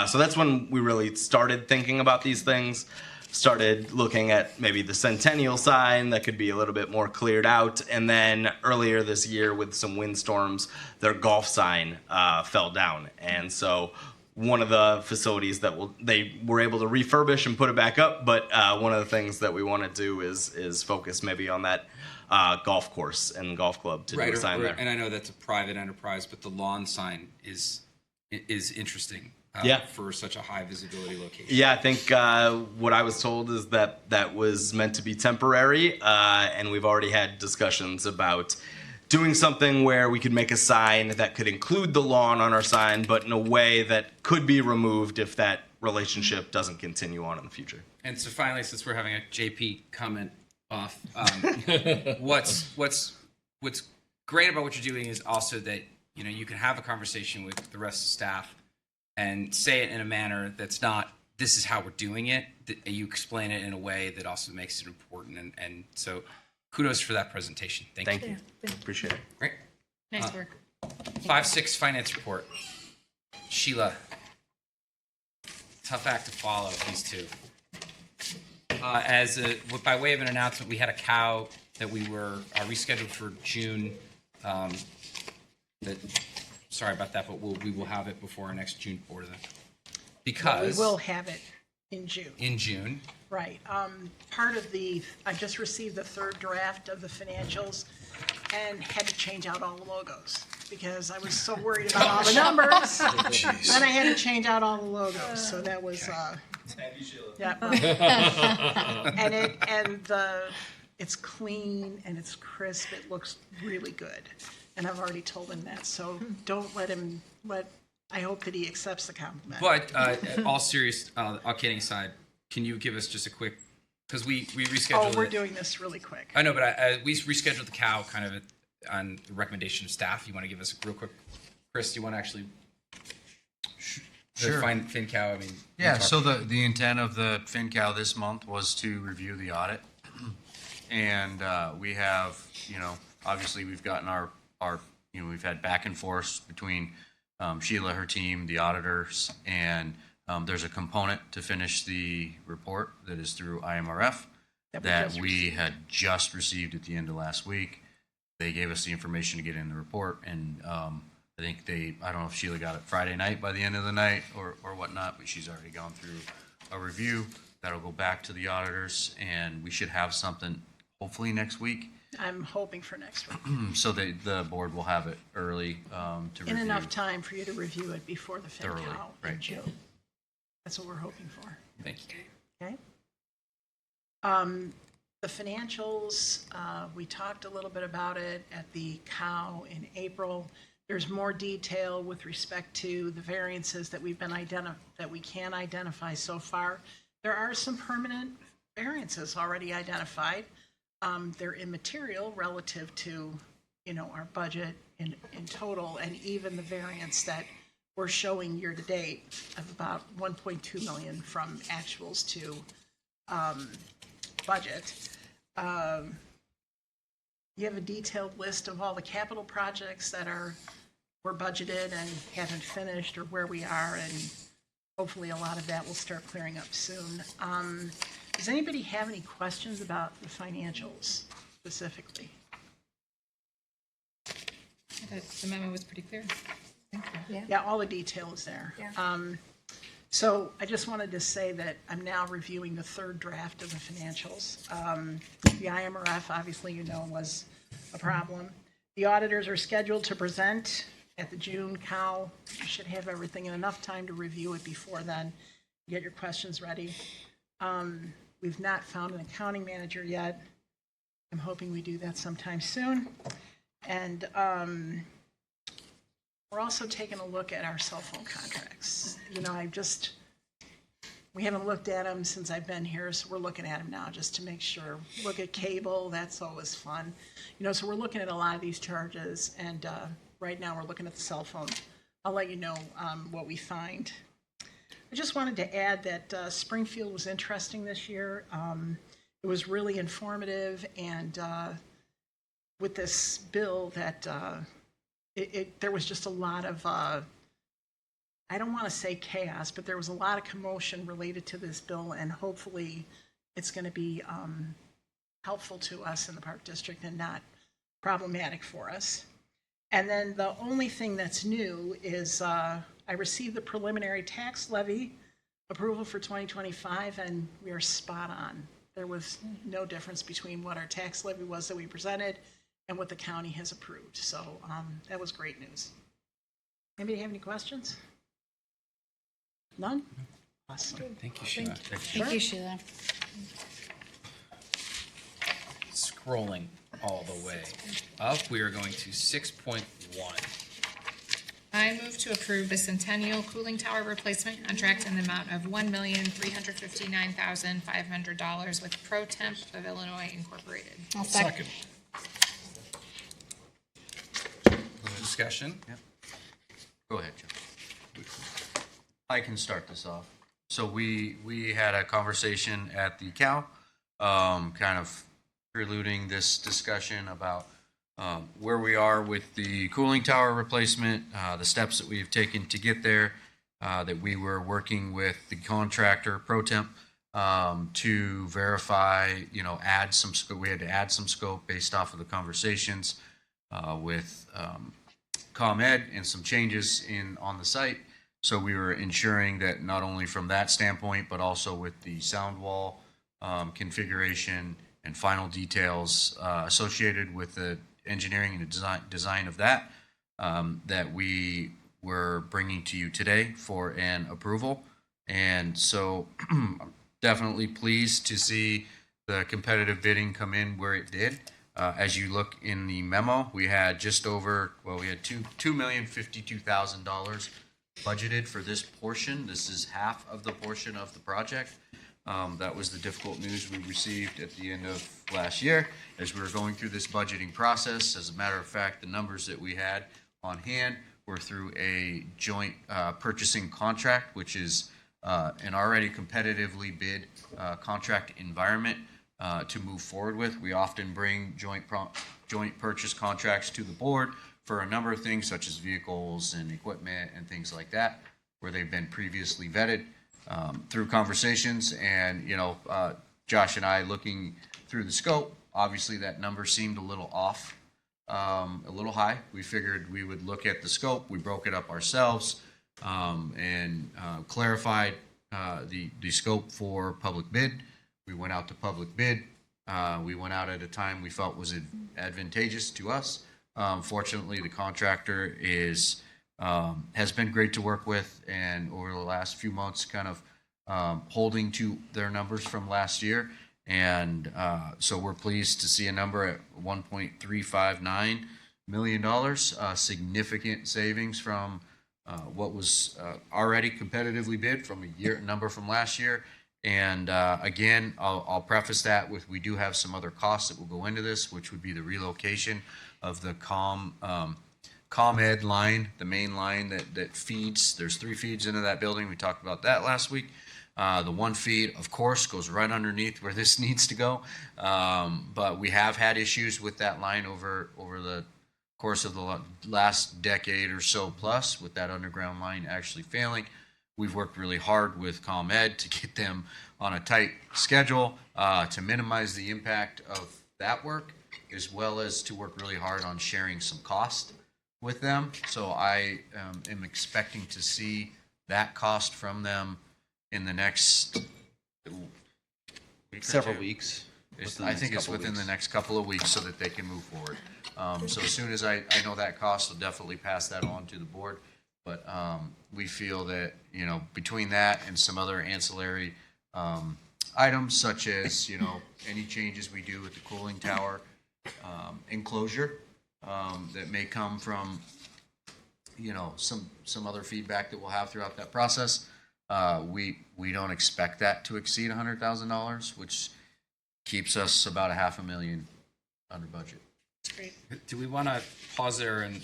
Speaker 15: So that's when we really started thinking about these things. Started looking at maybe the Centennial sign that could be a little bit more cleared out. And then earlier this year with some windstorms, their golf sign fell down. And so one of the facilities that they were able to refurbish and put it back up. But one of the things that we want to do is focus maybe on that golf course and golf club to do a sign there.
Speaker 1: And I know that's a private enterprise, but the lawn sign is interesting. For such a high visibility location.
Speaker 15: Yeah, I think what I was told is that was meant to be temporary, and we've already had discussions about doing something where we could make a sign that could include the lawn on our sign, but in a way that could be removed if that relationship doesn't continue on in the future.
Speaker 1: And so finally, since we're having a JP comment off, what's great about what you're doing is also that You know, you can have a conversation with the rest of staff and say it in a manner that's not, this is how we're doing it. You explain it in a way that also makes it important. And so kudos for that presentation. Thank you.
Speaker 15: Appreciate it.
Speaker 1: Great.
Speaker 5: Nice work.
Speaker 1: 5-6 finance report. Sheila. Tough act to follow, these two. By way of an announcement, we had a cow that we were rescheduled for June. Sorry about that, but we will have it before our next June board event. Because
Speaker 16: We will have it in June.
Speaker 1: in June,
Speaker 16: Right. I just received the third draft of the financials and had to change out all the logos because I was so worried about all the numbers. Then I had to change out all the logos, so that was, yeah. It's clean and it's crisp. It looks really good. And I've already told him that, so don't I hope that he accepts the compliment.
Speaker 1: but all kidding aside, can you give us just a quick, because we rescheduled
Speaker 16: Oh, we're
Speaker 1: it.
Speaker 16: doing this really quick.
Speaker 1: I know, but we rescheduled the cow kind of on the recommendation of staff. You want to give us a real quick, Chris, do you want to actually?
Speaker 2: Sure.
Speaker 1: Fin cow, I mean.
Speaker 2: Yeah, so the intent of the FinCal this month was to review the audit. And we have, obviously we've gotten our we've had back and forth between Sheila, her team, the auditors, and there's a component to finish the report that is through IMRF that we had just received at the end of last week. They gave us the information to get in the report, and I think I don't know if Sheila got it Friday night by the end of the night or whatnot, but she's already gone through a review. That'll go back to the auditors, and we should have something hopefully next week.
Speaker 16: I'm hoping for next week.
Speaker 2: So the board will have it early to review.
Speaker 16: In enough time for you to review it before the
Speaker 2: Thoroughly,
Speaker 16: FinCal in
Speaker 2: right.
Speaker 16: June. That's what we're hoping for.
Speaker 1: Thank you.
Speaker 16: Okay. The financials, we talked a little bit about it at the COW in April. There's more detail with respect to the variances that we can identify so far. There are some permanent variances already identified. They're immaterial relative to, our budget in total, and even the variance that we're showing year to date of about 1.2 million from actuals to budget. You have a detailed list of all the capital projects that were budgeted and haven't finished, or where we are, and hopefully a lot of that will start clearing up soon. Does anybody have any questions about the financials specifically?
Speaker 8: The memo was pretty clear.
Speaker 16: Yeah, all the detail is there. So I just wanted to say that I'm now reviewing the third draft of the financials. The IMRF, obviously, was a problem. The auditors are scheduled to present at the June COW. You should have everything in enough time to review it before then. Get your questions ready. We've not found an accounting manager yet. I'm hoping we do that sometime soon. And we're also taking a look at our cell phone contracts. We haven't looked at them since I've been here, so we're looking at them now just to make sure. Look at cable, that's always fun. So we're looking at a lot of these charges, and right now we're looking at the cell phone. I'll let you know what we find. I just wanted to add that Springfield was interesting this year. It was really informative, and with this bill that there was just a lot of, I don't want to say chaos, but there was a lot of commotion related to this bill, and hopefully it's going to be helpful to us in the Park District and not problematic for us. And then the only thing that's new is I received the preliminary tax levy approval for 2025, and we are spot on. There was no difference between what our tax levy was that we presented and what the county has approved. So that was great news. Anybody have any questions? None? Awesome.
Speaker 1: Thank you, Sheila.
Speaker 5: Thank you, Sheila.
Speaker 1: Scrolling all the way up, we are going to 6.1.
Speaker 8: I move to approve the Centennial cooling tower replacement contract in the amount of $1,359,500 with Pro Temp of Illinois Incorporated.
Speaker 9: Second.
Speaker 1: discussion.
Speaker 2: Go ahead, Joe. I can start this off. So we had a conversation at the COW, kind of preluding this discussion about where we are with the cooling tower replacement, the steps that we've taken to get there, that we were working with the contractor, ProTemp, to verify, add some scope. We had to add some scope based off of the conversations with ComEd and some changes on the site. So we were ensuring that not only from that standpoint, but also with the sound wall configuration and final details associated with the engineering and the design of that, that we were bringing to you today for an approval. And so I'm definitely pleased to see the competitive bidding come in where it did. As you look in the memo, we had just over, we had $2,052,000 budgeted for this portion. This is half of the portion of the project. That was the difficult news we received at the end of last year as we were going through this budgeting process. As a matter of fact, the numbers that we had on hand were through a joint purchasing contract, which is an already competitively bid contract environment to move forward with. We often bring joint purchase contracts to the board for a number of things such as vehicles and equipment and things like that, where they've been previously vetted through conversations. And, Josh and I looking through the scope, obviously that number seemed a little off, a little high. We figured we would look at the scope. We broke it up ourselves and clarified the scope for public bid. We went out to public bid. We went out at a time we felt was advantageous to us. Fortunately, the contractor has been great to work with, and over the last few months, kind of holding to their numbers from last year. And so we're pleased to see a number at $1.359 million, significant savings from what was already competitively bid from a number from last year. And again, I'll preface that with we do have some other costs that will go into this, which would be the relocation of the ComEd line, the main line that feeds. There's 3 feeds into that building. We talked about that last week. The one feed, of course, goes right underneath where this needs to go. But we have had issues with that line over the course of the last decade or so plus, with that underground line actually failing. We've worked really hard with ComEd to get them on a tight schedule to minimize the impact of that work, as well as to work really hard on sharing some cost with them. So I am expecting to see that cost from them in the next
Speaker 15: Several weeks.
Speaker 2: I think it's within the next couple of weeks so that they can move forward. So as soon as I know that cost, I'll definitely pass that on to the board. But we feel that, between that and some other ancillary items, such as, any changes we do with the cooling tower enclosure that may come from, some other feedback that we'll have throughout that process, we don't expect that to exceed $100,000, which keeps us about $500,000 under budget.
Speaker 8: That's great.
Speaker 1: Do we want to pause there and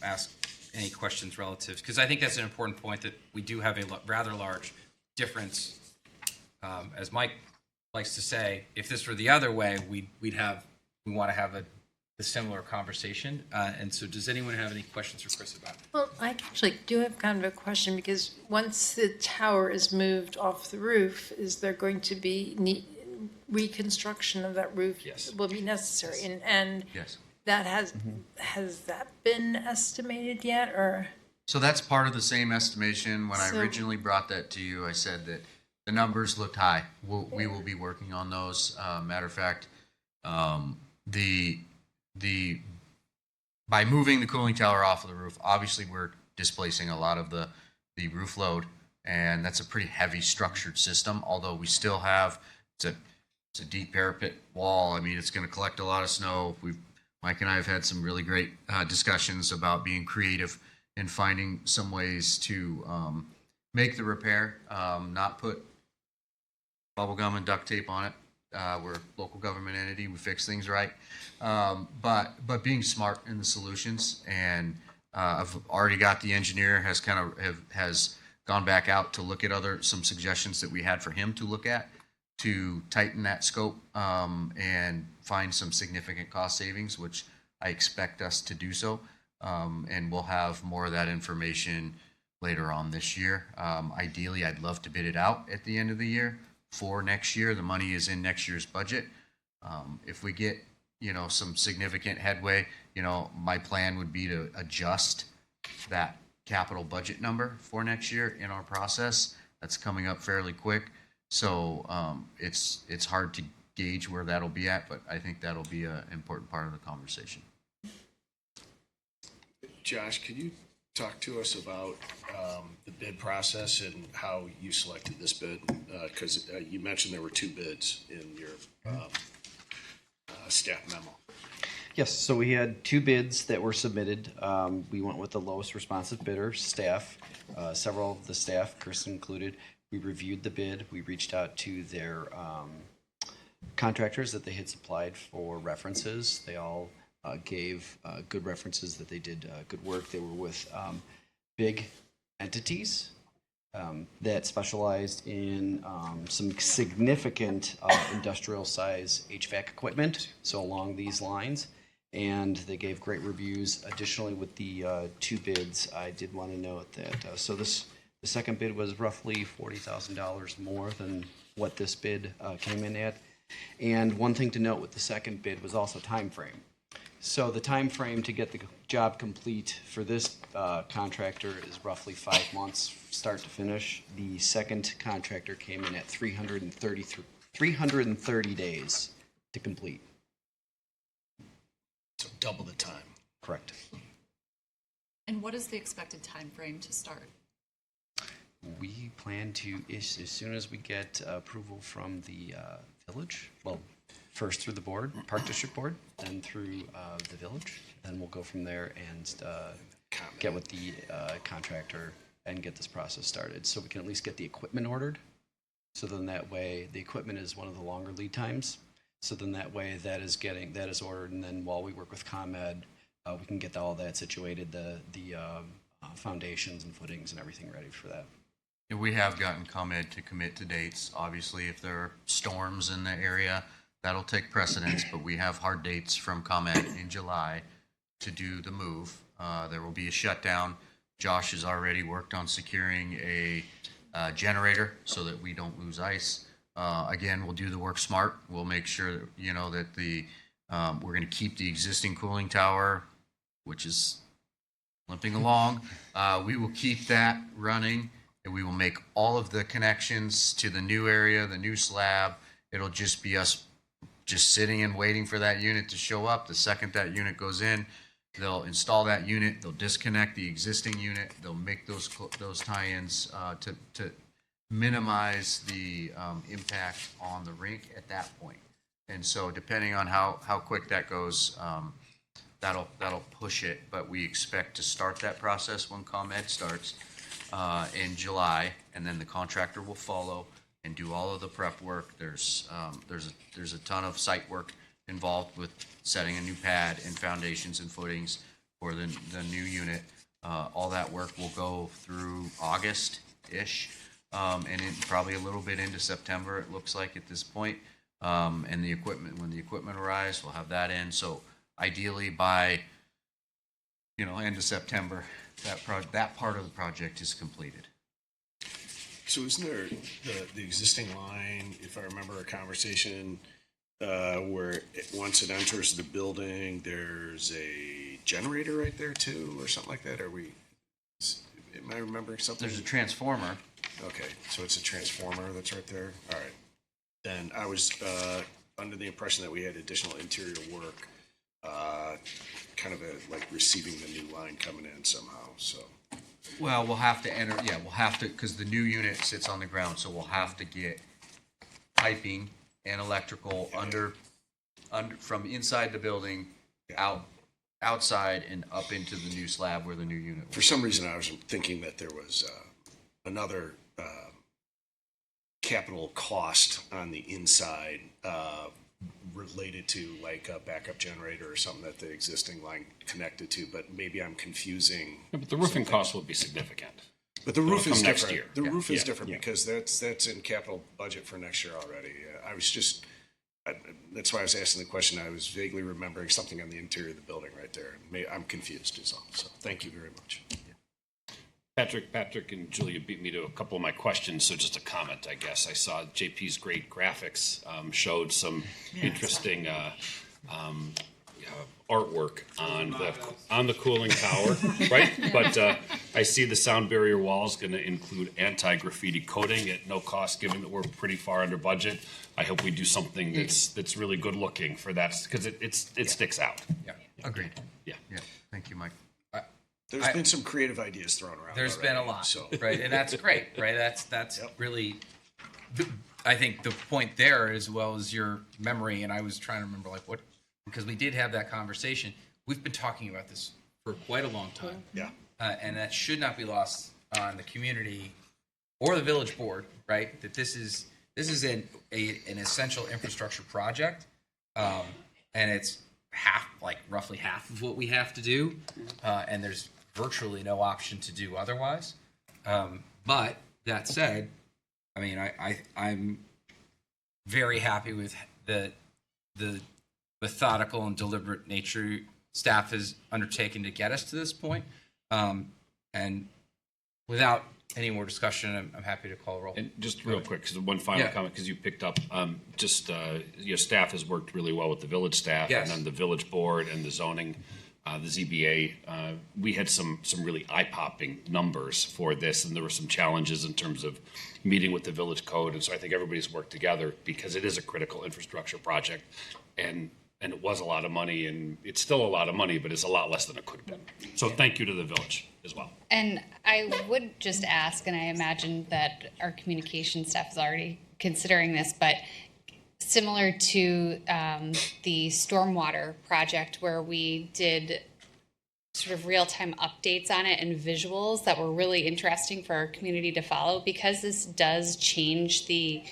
Speaker 1: ask any questions relative? Because I think that's an important point, that we do have a rather large difference. As Mike likes to say, if this were the other way, we want to have a similar conversation. And so does anyone have any questions for Chris about it?
Speaker 4: Well, I actually do have kind of a question, because once the tower is moved off the roof, is there going to be reconstruction of that roof?
Speaker 1: Yes.
Speaker 4: Will be necessary, and
Speaker 2: Yes.
Speaker 4: that has that been estimated yet, or?
Speaker 2: So that's part of the same estimation. When I
Speaker 4: So-
Speaker 2: originally brought that to you, I said that the numbers looked high. We will be working on those. Matter of fact, by moving the cooling tower off of the roof, obviously we're displacing a lot of the roof load, and that's a pretty heavy structured system. Although we still have it's a deep parapet wall. I mean, it's going to collect a lot of snow. Mike and I have had some really great discussions about being creative and finding some ways to make the repair, not put bubble gum and duct tape on it. We're a local government entity. We fix things right. But being smart in the solutions, and I've already got the engineer has has gone back out to look at some suggestions that we had for him to look at to tighten that scope and find some significant cost savings, which I expect us to do so. And we'll have more of that information later on this year. Ideally, I'd love to bid it out at the end of the year for next year. The money is in next year's budget. If we get, some significant headway, my plan would be to adjust that capital budget number for next year in our process. That's coming up fairly quick. So it's hard to gauge where that'll be at, but I think that'll be an important part of the conversation.
Speaker 3: Josh, could you talk to us about the bid process and how you selected this bid? Because you mentioned there were 2 bids in your staff memo.
Speaker 17: Yes, so we had 2 bids that were submitted. We went with the lowest responsive bidder, staff. Several of the staff, Chris included, we reviewed the bid. We reached out to their contractors that they had supplied for references. They all gave good references that they did good work. They were with big entities that specialized in some significant industrial size HVAC equipment, so along these lines. And they gave great reviews. Additionally, with the 2 bids, I did want to note that the second bid was roughly $40,000 more than what this bid came in at. And one thing to note with the second bid was also time frame. So the time frame to get the job complete for this contractor is roughly 5 months, start to finish. The second contractor came in at 330 days to complete.
Speaker 3: So double the time.
Speaker 17: Correct.
Speaker 7: And what is the expected time frame to start?
Speaker 17: We plan to issue as soon as we get approval from the village. Well, first through the board, Park District Board, then through the village. Then we'll go from there and get with the contractor and get this process started. So we can at least get the equipment ordered. So then that way, the equipment is one of the longer lead times. So then that way that is ordered, and then while we work with ComEd, we can get all that situated, the foundations and footings and everything ready for that.
Speaker 2: And we have gotten ComEd to commit to dates. Obviously, if there are storms in the area, that'll take precedence, but we have hard dates from ComEd in July to do the move. There will be a shutdown. Josh has already worked on securing a generator so that we don't lose ice. Again, we'll do the work smart. We'll make sure that, that we're going to keep the existing cooling tower, which is limping along. We will keep that running, and we will make all of the connections to the new area, the new slab. It'll just be us just sitting and waiting for that unit to show up. The second that unit goes in, they'll install that unit. They'll disconnect the existing unit. They'll make those tie-ins to minimize the impact on the rink at that point. And so depending on how quick that goes, that'll push it. But we expect to start that process when ComEd starts in July, and then the contractor will follow and do all of the prep work. There's a ton of site work involved with setting a new pad and foundations and footings for the new unit. All that work will go through August-ish. And probably a little bit into September, it looks like at this point. And when the equipment arrives, we'll have that in. So ideally by, end of September, that part of the project is completed.
Speaker 3: So isn't there the existing line, if I remember a conversation, where once it enters the building, there's a generator right there too, or something like that? Am I remembering something?
Speaker 2: There's a transformer.
Speaker 3: Okay, so it's a transformer that's right there? All right. Then I was under the impression that we had additional interior work, kind of like receiving the new line coming in somehow, so.
Speaker 2: Well, we'll have to because the new unit sits on the ground, so we'll have to get piping and electrical under from inside the building outside and up into the new slab where the new unit will.
Speaker 3: For some reason, I was thinking that there was another capital cost on the inside related to like a backup generator or something that the existing line connected to, but maybe I'm confusing.
Speaker 6: Yeah, but the roofing costs will be significant.
Speaker 3: But the roof is
Speaker 6: come next
Speaker 3: different.
Speaker 6: year.
Speaker 3: The
Speaker 6: Yeah.
Speaker 3: roof is
Speaker 6: Yeah.
Speaker 3: different
Speaker 6: Yeah.
Speaker 3: because that's in capital budget for next year already. I was just, that's why I was asking the question. I was vaguely remembering something on the interior of the building right there. I'm confused is all. So thank you very much.
Speaker 6: Patrick and Julia beat me to a couple of my questions, so just a comment, I guess. I saw JP's great graphics showed some interesting artwork on the cooling tower, right? But I see the sound barrier wall is going to include anti-graffiti coating at no cost, given that we're pretty far under budget. I hope we do something that's really good looking for that, because it sticks out.
Speaker 1: Yeah.
Speaker 2: Agreed.
Speaker 6: Yeah.
Speaker 2: Yeah. Thank you, Mike.
Speaker 3: There's been some creative ideas thrown around.
Speaker 1: There's been a
Speaker 3: already,
Speaker 1: lot,
Speaker 3: so.
Speaker 1: right? And that's great, right? That's really, I think the point there, as well as your memory, and I was trying to remember like what, because we did have that conversation. We've been talking about this for quite a long time.
Speaker 3: Yeah.
Speaker 1: And that should not be lost on the community or the village board, right? That this is an essential infrastructure project, and it's roughly half of what we have to do, and there's virtually no option to do otherwise. But that said, I mean, I'm very happy with the methodical and deliberate nature staff has undertaken to get us to this point. And without any more discussion, I'm happy to call a roll.
Speaker 6: And just real quick, because one final comment, because you picked up, your staff has worked really well with the village staff,
Speaker 1: Yes.
Speaker 6: and then the village board and the zoning, the ZBA. We had some really eye-popping numbers for this, and there were some challenges in terms of meeting with the village code, and so I think everybody's worked together because it is a critical infrastructure project, and it was a lot of money, and it's still a lot of money, but it's a lot less than it could have been. So thank you to the village as well.
Speaker 5: And I would just ask, and I imagine that our communication staff is already considering this, but similar to the stormwater project where we did sort of real-time updates on it and visuals that were really interesting for our community to follow, because this does change the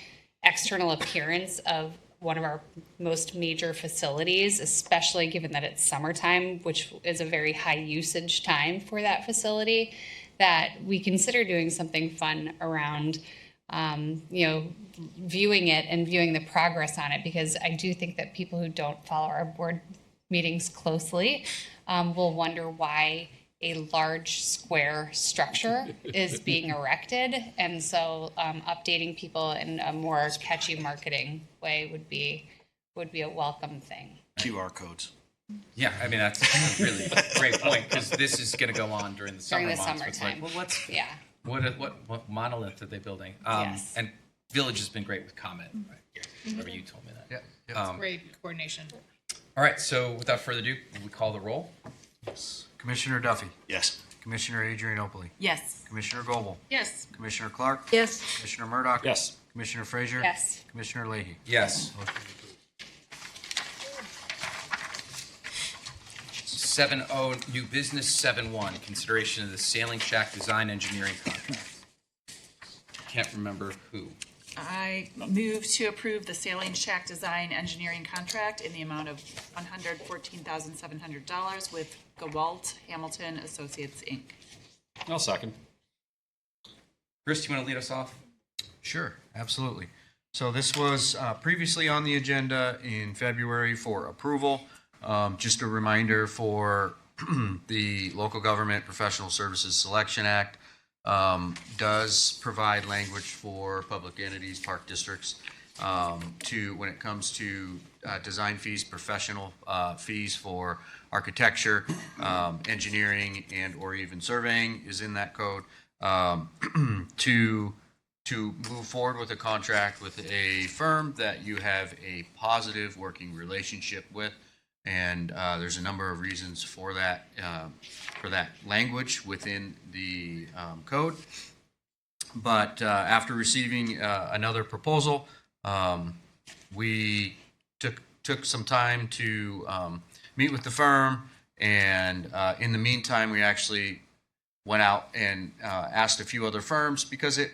Speaker 5: external appearance of one of our most major facilities, especially given that it's summertime, which is a very high usage time for that facility, that we consider doing something fun around, viewing it and viewing the progress on it, because I do think that people who don't follow our board meetings closely will wonder why a large square structure is being erected. And so updating people in a more catchy marketing way would be a welcome thing.
Speaker 3: QR codes.
Speaker 1: Yeah, I mean, that's a really great point, because this is going to go on during the summer
Speaker 5: During the
Speaker 1: months. It's
Speaker 5: summertime.
Speaker 1: Like, well,
Speaker 5: Yeah.
Speaker 1: what monolith are they building?
Speaker 5: Yes.
Speaker 1: And Village has been great with comment. Right? Remember you told me that.
Speaker 2: Yeah.
Speaker 8: Great coordination.
Speaker 1: All right, so without further ado, will we call the roll?
Speaker 2: Commissioner Duffy.
Speaker 3: Yes.
Speaker 2: Commissioner Adrianopoli.
Speaker 7: Yes.
Speaker 2: Commissioner Goebel.
Speaker 7: Yes.
Speaker 2: Commissioner Clark.
Speaker 4: Yes.
Speaker 2: Commissioner Murdoch.
Speaker 6: Yes.
Speaker 2: Commissioner Frazier.
Speaker 5: Yes.
Speaker 2: Commissioner Leahy.
Speaker 1: Yes. 7-0, new business. 7-1, consideration of the sailing shack design engineering contract. Can't remember who.
Speaker 7: I move to approve the Sailing Shack Design Engineering Contract in the amount of $114,700 with Gawalt Hamilton Associates, Inc.
Speaker 6: I'll second.
Speaker 1: Chris, do you want to lead us off?
Speaker 2: Sure, absolutely. So this was previously on the agenda in February for approval. Just a reminder for the Local Government Professional Services Selection Act does provide language for public entities, park districts, when it comes to design fees, professional fees for architecture, engineering, and or even surveying is in that code. To move forward with a contract with a firm that you have a positive working relationship with. And there's a number of reasons for that language within the code. But after receiving another proposal, we took some time to meet with the firm, and in the meantime, we actually went out and asked a few other firms, because it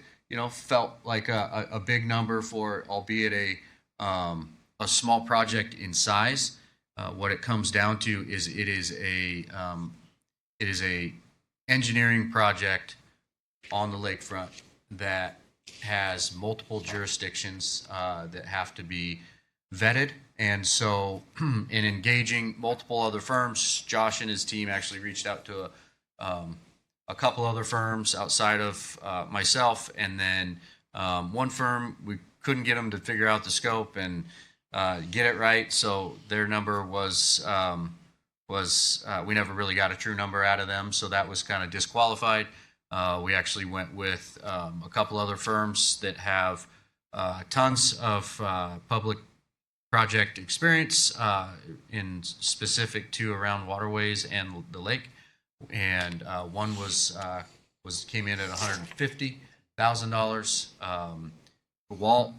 Speaker 2: felt like a big number for, albeit a a small project in size. What it comes down to is it is a engineering project on the lakefront that has multiple jurisdictions that have to be vetted. And so in engaging multiple other firms, Josh and his team actually reached out to a couple other firms outside of myself. And then one firm, we couldn't get them to figure out the scope and get it right. So their number was we never really got a true number out of them. So that was kind of disqualified. We actually went with a couple other firms that have tons of public project experience in specific to around waterways and the lake. And one came in at $150,000. Walt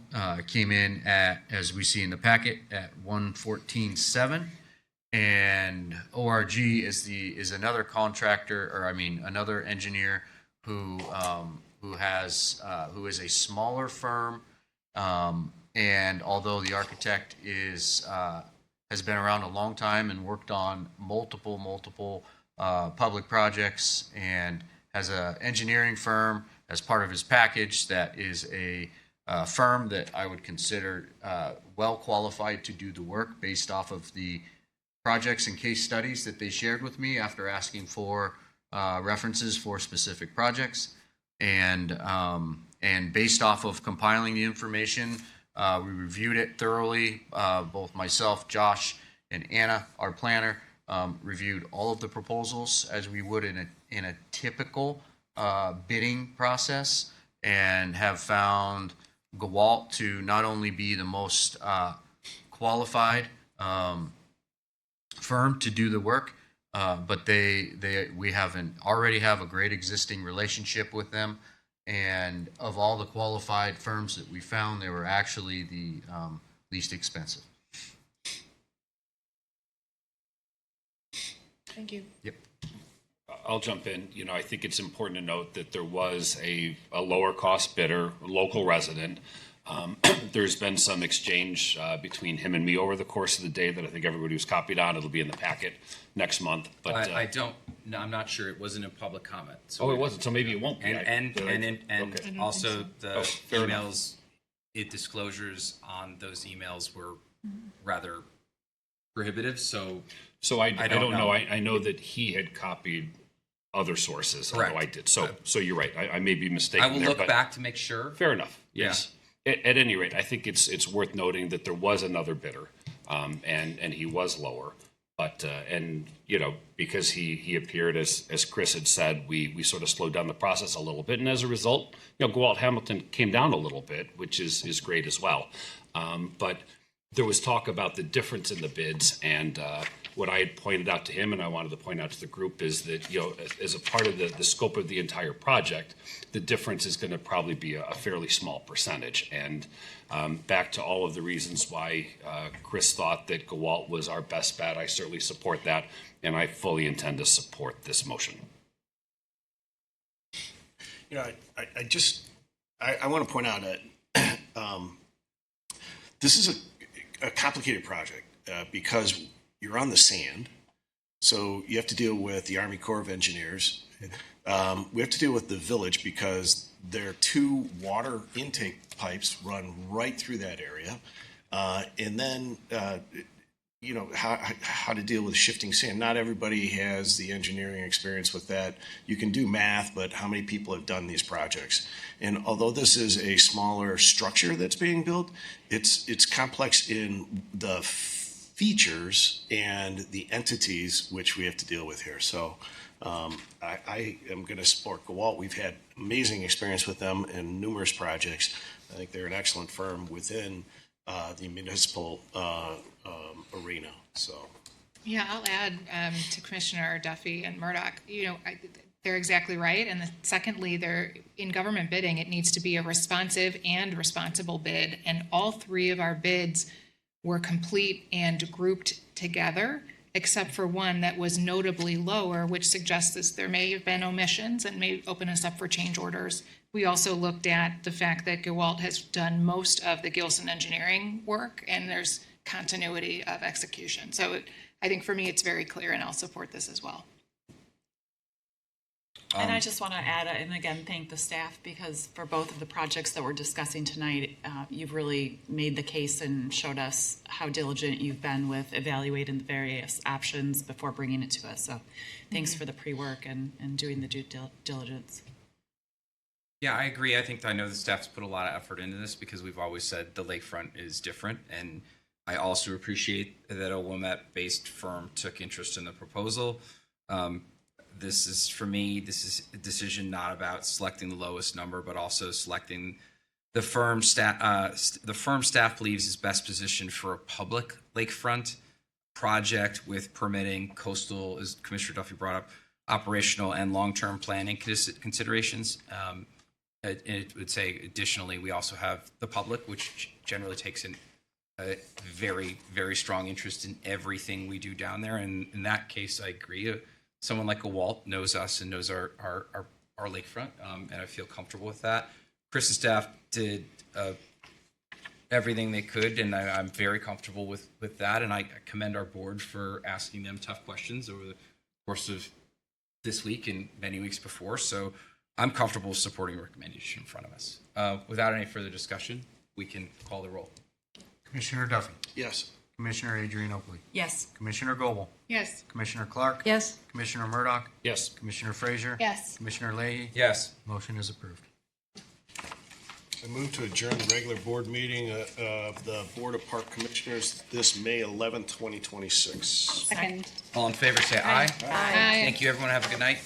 Speaker 2: came in at, as we see in the packet, at $114,700. And ORG is another contractor, or I mean another engineer who is a smaller firm, and although the architect has been around a long time and worked on multiple public projects, and has an engineering firm as part of his package that is a firm that I would consider well qualified to do the work based off of the projects and case studies that they shared with me after asking for references for specific projects. And based off of compiling the information, we reviewed it thoroughly. Both myself, Josh, and Anna, our planner, reviewed all of the proposals as we would in a typical bidding process, and have found Gewalt to not only be the most qualified firm to do the work, but we already have a great existing relationship with them. And of all the qualified firms that we found, they were actually the least expensive.
Speaker 8: Thank you.
Speaker 2: Yep.
Speaker 6: I'll jump in. I think it's important to note that there was a lower cost bidder, a local resident. There's been some exchange between him and me over the course of the day that I think everybody was copied on. It'll be in the packet next month. But
Speaker 1: I'm not sure. It wasn't in public comment. So
Speaker 6: it wasn't. So maybe it won't be.
Speaker 1: And
Speaker 6: Okay.
Speaker 1: also the
Speaker 6: fair
Speaker 1: emails, disclosures on those emails were rather prohibitive. So
Speaker 6: I don't know. I know that he had copied other sources.
Speaker 1: Correct.
Speaker 6: Although I did. So you're right. I may be mistaken.
Speaker 1: I will look back to make sure.
Speaker 6: Fair enough. Yes. At any rate, I think it's worth noting that there was another bidder, and he was lower. But because he appeared, as Chris had said, we sort of slowed down the process a little bit, and as a result, Gewalt Hamilton came down a little bit, which is great as well. But there was talk about the difference in the bids, and what I had pointed out to him, and I wanted to point out to the group, is that as a part of the scope of the entire project, the difference is going to probably be a fairly small percentage. And back to all of the reasons why Chris thought that Gewalt was our best bet, I certainly support that, and I fully intend to support this motion.
Speaker 3: I want to point out that this is a complicated project because you're on the sand, so you have to deal with the Army Corps of Engineers. We have to deal with the village because their 2 water intake pipes run right through that area, and then how to deal with shifting sand. Not everybody has the engineering experience with that. You can do math, but how many people have done these projects? And although this is a smaller structure that's being built, it's complex in the features and the entities which we have to deal with here. So I am going to support Gewalt. We've had amazing experience with them in numerous projects. I think they're an excellent firm within the municipal arena. So,
Speaker 8: Yeah, I'll add to Commissioner Duffy and Murdoch. They're exactly right. And secondly, in government bidding, it needs to be a responsive and responsible bid. And all 3 of our bids were complete and grouped together, except for one that was notably lower, which suggests that there may have been omissions and may open us up for change orders. We also looked at the fact that Gewalt has done most of the Gilson engineering work, and there's continuity of execution. So I think for me, it's very clear, and I'll support this as well.
Speaker 7: And I just want to add, and again, thank the staff, because for both of the projects that we're discussing tonight, you've really made the case and showed us how diligent you've been with evaluating the various options before bringing it to us. So thanks for the pre-work and doing the due diligence.
Speaker 1: Yeah, I agree. I know the staff's put a lot of effort into this because we've always said the lakefront is different. And I also appreciate that a Wilmette-based firm took interest in the proposal. This is, for me, this is a decision not about selecting the lowest number, but also selecting the firm staff. The firm staff believes is best positioned for a public lakefront project with permitting, coastal, as Commissioner Duffy brought up, operational and long-term planning considerations. It would say, additionally, we also have the public, which generally takes a very, very strong interest in everything we do down there. And in that case, I agree. Someone like a Walt knows us and knows our lakefront, and I feel comfortable with that. Chris's staff did everything they could, and I'm very comfortable with that. And I commend our board for asking them tough questions over the course of this week and many weeks before. So I'm comfortable supporting the recommendation in front of us. Without any further discussion, we can call the roll.
Speaker 9: Commissioner Duffy.
Speaker 3: Yes.
Speaker 9: Commissioner Adrian Oakley.
Speaker 7: Yes.
Speaker 9: Commissioner Goble.
Speaker 8: Yes.
Speaker 9: Commissioner Clark.
Speaker 4: Yes.
Speaker 9: Commissioner Murdoch.
Speaker 6: Yes.
Speaker 9: Commissioner Frazier.
Speaker 8: Yes.
Speaker 9: Commissioner Leahy.
Speaker 1: Yes.
Speaker 9: Motion is approved.
Speaker 3: I move to adjourn the regular board meeting of the Board of Park Commissioners this May 11th, 2026.
Speaker 8: Second.
Speaker 1: All in favor, say aye.
Speaker 8: Aye.
Speaker 1: Thank you, everyone. Have a good night.